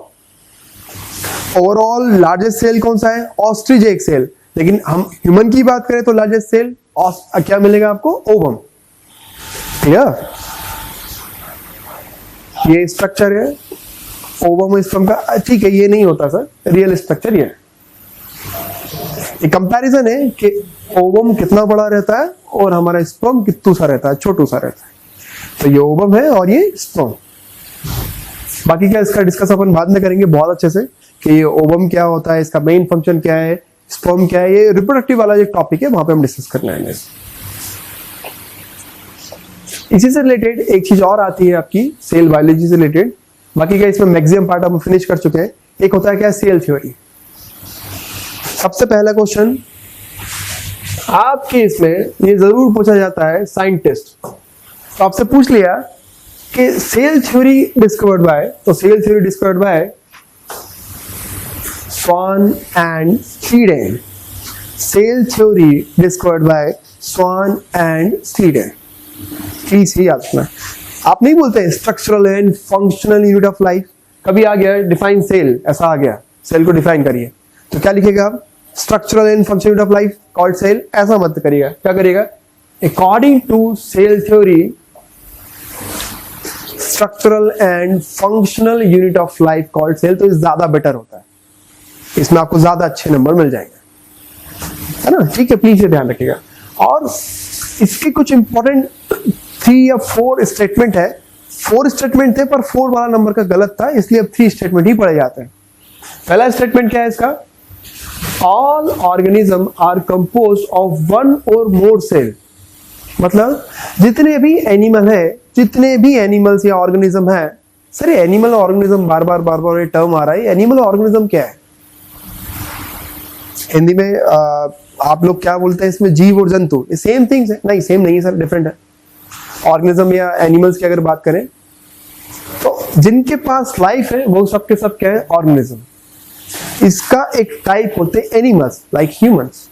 ओवरऑल लार्जेस्ट सेल कौन सा है? ऑस्ट्रिजेक सेल, लेकिन हम ह्यूमन की बात करें तो लार्जेस्ट सेल क्या मिलेगा आपको? ओवम। क्लियर? ये स्ट्रक्चर है ओवम स्पर्म का। ठीक है, ये नहीं होता सर, रियल स्ट्रक्चर ये कंपैरिजन है कि ओवम कितना बड़ा रहता है और हमारा स्पर्म कितना सा रहता है, छोटू सा रहता है। तो ये ओवम है और ये स्पर्म। बाकी क्या इसका डिस्कस अपन बाद में करेंगे बहुत अच्छे से कि ये ओवम क्या होता है, इसका मेन फंक्शन क्या है, स्पर्म क्या है। ये रिप्रोडक्टिव वाला जो टॉपिक है वहां पे हम डिस्कस करना है। इसी से रिलेटेड एक चीज और आती है आपकी सेल बायोलॉजी से रिलेटेड। बाकी क्या इसमें मैक्सिमम पार्ट हम फिनिश कर चुके हैं। एक होता है क्या? Cell theory. सबसे पहला क्वेश्चन आपके इसमें ये जरूर पूछा जाता है साइंटिस्ट, तो आपसे पूछ लिया कि सेल थ्योरी डिस्कवर्ड बाय, तो cell theory discovered by Schwann and Schleiden. Cell theory discovered by Schwann and Schleiden. Please ही याद रखना। आप नहीं बोलते structural and functional unit of life, कभी आ गया डिफाइन सेल, ऐसा आ गया सेल को डिफाइन करिए, तो क्या लिखेगा आप? Structural and functional unit of life called cell. ऐसा मत करिएगा, क्या करिएगा? According to cell theory structural and functional unit of life called cell, तो ज्यादा बेटर होता है, इसमें आपको ज्यादा अच्छे नंबर मिल जाएंगे, है ना? ठीक है, प्लीज ये ध्यान रखिएगा। और इसके कुछ इंपॉर्टेंट 3 या 4 स्टेटमेंट है। 4 स्टेटमेंट थे पर 4 वाला नंबर का गलत था, इसलिए अब 3 स्टेटमेंट ही पढ़े जाते हैं। पहला स्टेटमेंट क्या है इसका? All organism are compose of 1 or more cell. मतलब जितने भी एनिमल है, जितने भी एनिमल्स या ऑर्गेनिज्म है। सर ये एनिमल ऑर्गेनिज्म बार बार ये टर्म आ रहा है, एनिमल ऑर्गेनिज्म क्या है? हिंदी में आप लोग क्या बोलते हैं इसमें? जीव और जंतु। सेम थिंग्स है? नहीं, सेम नहीं है सर, डिफरेंट है। ऑर्गेनिज्म या एनिमल्स की अगर बात करें तो जिनके पास लाइफ है वो सबके सब क्या है? ऑर्गेनिज्म। इसका एक टाइप होते हैं एनिमल्स लाइक ह्यूमंस।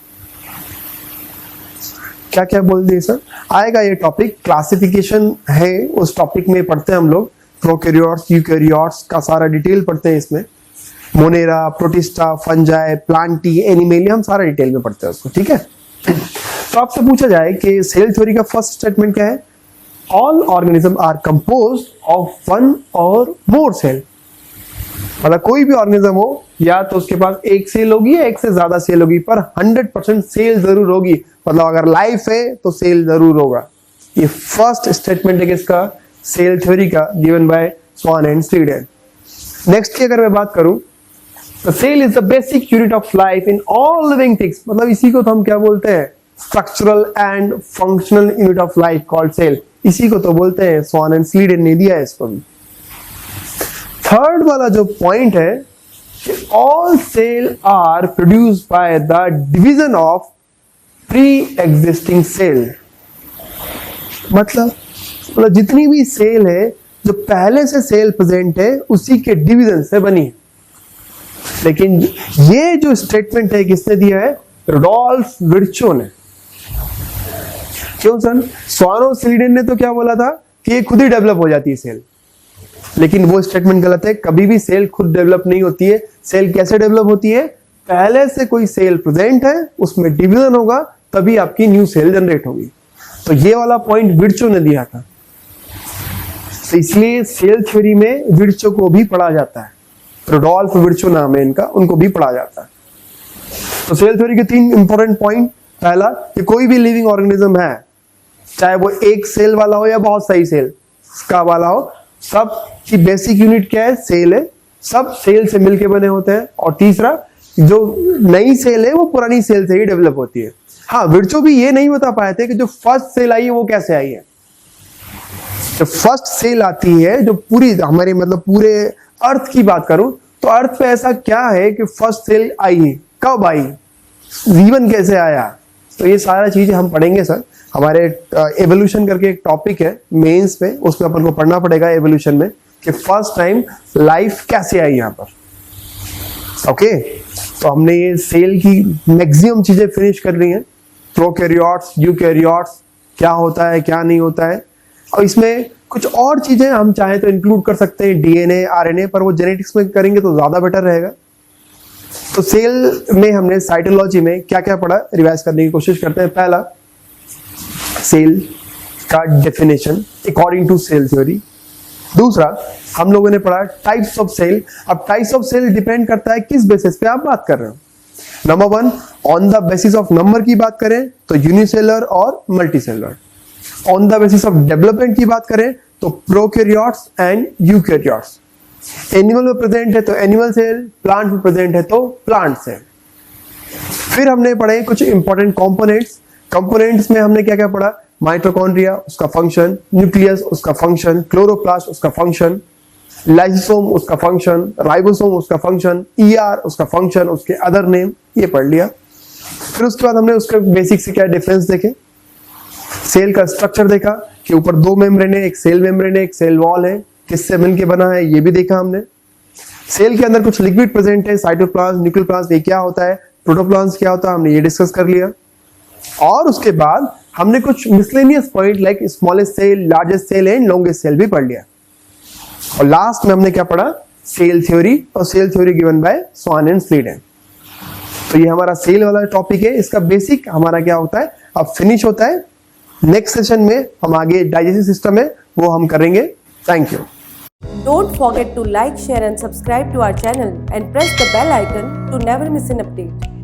क्या क्या बोल दिए सर? आएगा ये टॉपिक, क्लासिफिकेशन है, उस टॉपिक में पढ़ते हैं हम लोग। प्रोकैरियोट्स, यूकैरियोट्स का सारा डिटेल पढ़ते हैं इसमें। Monera, protista, fungi, Plantae, animalia, हम सारा डिटेल में पढ़ते हैं उसको। ठीक है, तो आपसे पूछा जाए कि सेल थ्योरी का फर्स्ट स्टेटमेंट क्या है? All organism are composed of 1 or more cell. मतलब कोई भी ऑर्गेनिज्म हो या तो उसके पास एक सेल होगी या एक से ज्यादा सेल होगी, पर 100% सेल जरूर होगी। मतलब अगर लाइफ है तो सेल जरूर होगा। ये फर्स्ट स्टेटमेंट है किसका? सेल थ्योरी का, given by Schwann and Schleiden. Next की अगर मैं बात करूं तो cell is the basic unit of life in all living things. मतलब इसी को तो हम क्या बोलते हैं? Structural and functional unit of life called cell. इसी को तो बोलते हैं, स्वान एंड स्टीडेन ने दिया है इसको भी। थर्ड वाला जो पॉइंट है कि all cell are produced by the division of pre existing cell. मतलब जितनी भी सेल है जो पहले से सेल प्रेजेंट है उसी के डिवीजन से बनी है। लेकिन ये जो स्टेटमेंट है किसने दिया है? रुडोल्फ विर्चो ने। क्यों सर? स्वान और स्टीडेन ने तो क्या बोला था कि ये खुद ही डेवलप हो जाती है सेल, लेकिन वो स्टेटमेंट गलत है। कभी भी सेल खुद डेवलप नहीं होती है। सेल कैसे डेवलप होती है? पहले से कोई सेल प्रेजेंट है, उसमें डिवीजन होगा, तभी आपकी न्यू सेल जनरेट होगी। तो ये वाला पॉइंट विर्चो ने दिया था, तो इसलिए सेल थ्योरी में विर्चो को भी पढ़ा जाता है। रुडोल्फ विर्चो नाम है इनका, उनको भी पढ़ा जाता है। तो सेल थ्योरी के 3 इंपॉर्टेंट पॉइंट। पहला कि कोई भी लिविंग ऑर्गेनिज्म है, चाहे वो एक सेल वाला हो या बहुत सारी सेल का वाला हो, सब की बेसिक यूनिट क्या है? सेल है। सब सेल से मिलके बने होते हैं। और तीसरा, जो नई सेल है वो पुरानी सेल से ही डेवलप होती है। हाँ, विर्चो भी ये नहीं बता पाए थे कि जो फर्स्ट सेल आई है वो कैसे आई है। जो फर्स्ट सेल आती है, जो पूरी हमारे मतलब पूरे अर्थ की बात करूं तो अर्थ पे ऐसा क्या है कि फर्स्ट सेल आई, कब आई, जीवन कैसे आया, तो ये सारा चीजें हम पढ़ेंगे सर। हमारे एवोल्यूशन करके एक टॉपिक है मेंस पे, उसमें अपन को पढ़ना पड़ेगा एवोल्यूशन में कि फर्स्ट टाइम लाइफ कैसे आई यहाँ पर। ओके, तो हमने ये सेल की मैक्सिमम चीजें फिनिश कर ली हैं। प्रोकैरियोट्स, यूकैरियोट्स, क्या होता है क्या नहीं होता है, और इसमें कुछ और चीजें हम चाहे तो इंक्लूड कर सकते हैं, डीएनए, आरएनए, पर वो जेनेटिक्स में करेंगे तो ज्यादा बेटर रहेगा। तो सेल में हमने साइटोलॉजी में क्या क्या पढ़ा, रिवाइज करने की कोशिश करते हैं। पहला, सेल का definition according to cell theory. दूसरा, हम लोगों ने पढ़ा टाइप्स ऑफ सेल। अब टाइप्स ऑफ सेल डिपेंड करता है किस बेसिस पे आप बात कर रहे हो। Number 1, on the basis of number की बात करें तो यूनिसेलर और multicellular. On the basis of development की बात करें तो प्रोकैरियोट्स एंड यूकैरियोट्स। एनिमल में प्रेजेंट है तो एनिमल सेल, प्लांट में प्रेजेंट है तो प्लांट सेल। फिर हमने पढ़े कुछ इंपॉर्टेंट कंपोनेंट्स। कंपोनेंट्स में हमने क्या क्या पढ़ा? माइटोकॉन्ड्रिया, उसका फंक्शन, न्यूक्लियस, उसका फंक्शन, क्लोरोप्लास्ट, उसका फंक्शन, लाइसोसोम, उसका फंक्शन, राइबोसोम, उसका फंक्शन, ईआर, उसका फंक्शन, उसके अदर नेम, ये पढ़ लिया। फिर उसके बाद हमने उसके बेसिक से क्या डिफरेंस देखे, सेल का स्ट्रक्चर देखा कि ऊपर 2 मेम्ब्रेन है, एक सेल मेम्ब्रेन है, एक सेल वॉल है, किससे मिलके बना है ये भी देखा हमने। सेल के अंदर कुछ लिक्विड प्रेजेंट है, साइटोप्लाज्म, न्यूक्लियोप्लाज्म, ये क्या होता है, प्रोटोप्लाज्म क्या होता है, हमने ये डिस्कस कर लिया। और उसके बाद हमने कुछ miscellaneous point like smallest cell, largest cell and longest cell भी पढ़ लिया। और लास्ट में हमने क्या पढ़ा? सेल थ्योरी, और cell theory given by Schwann and Schleiden. तो ये हमारा सेल वाला टॉपिक है। इसका बेसिक हमारा क्या होता है अब फिनिश होता है। नेक्स्ट सेशन में हम आगे डाइजेस्टिव सिस्टम है वो हम करेंगे। Thank you. Don't forget to like, share and subscribe to our channel and press the bell icon to never miss an update.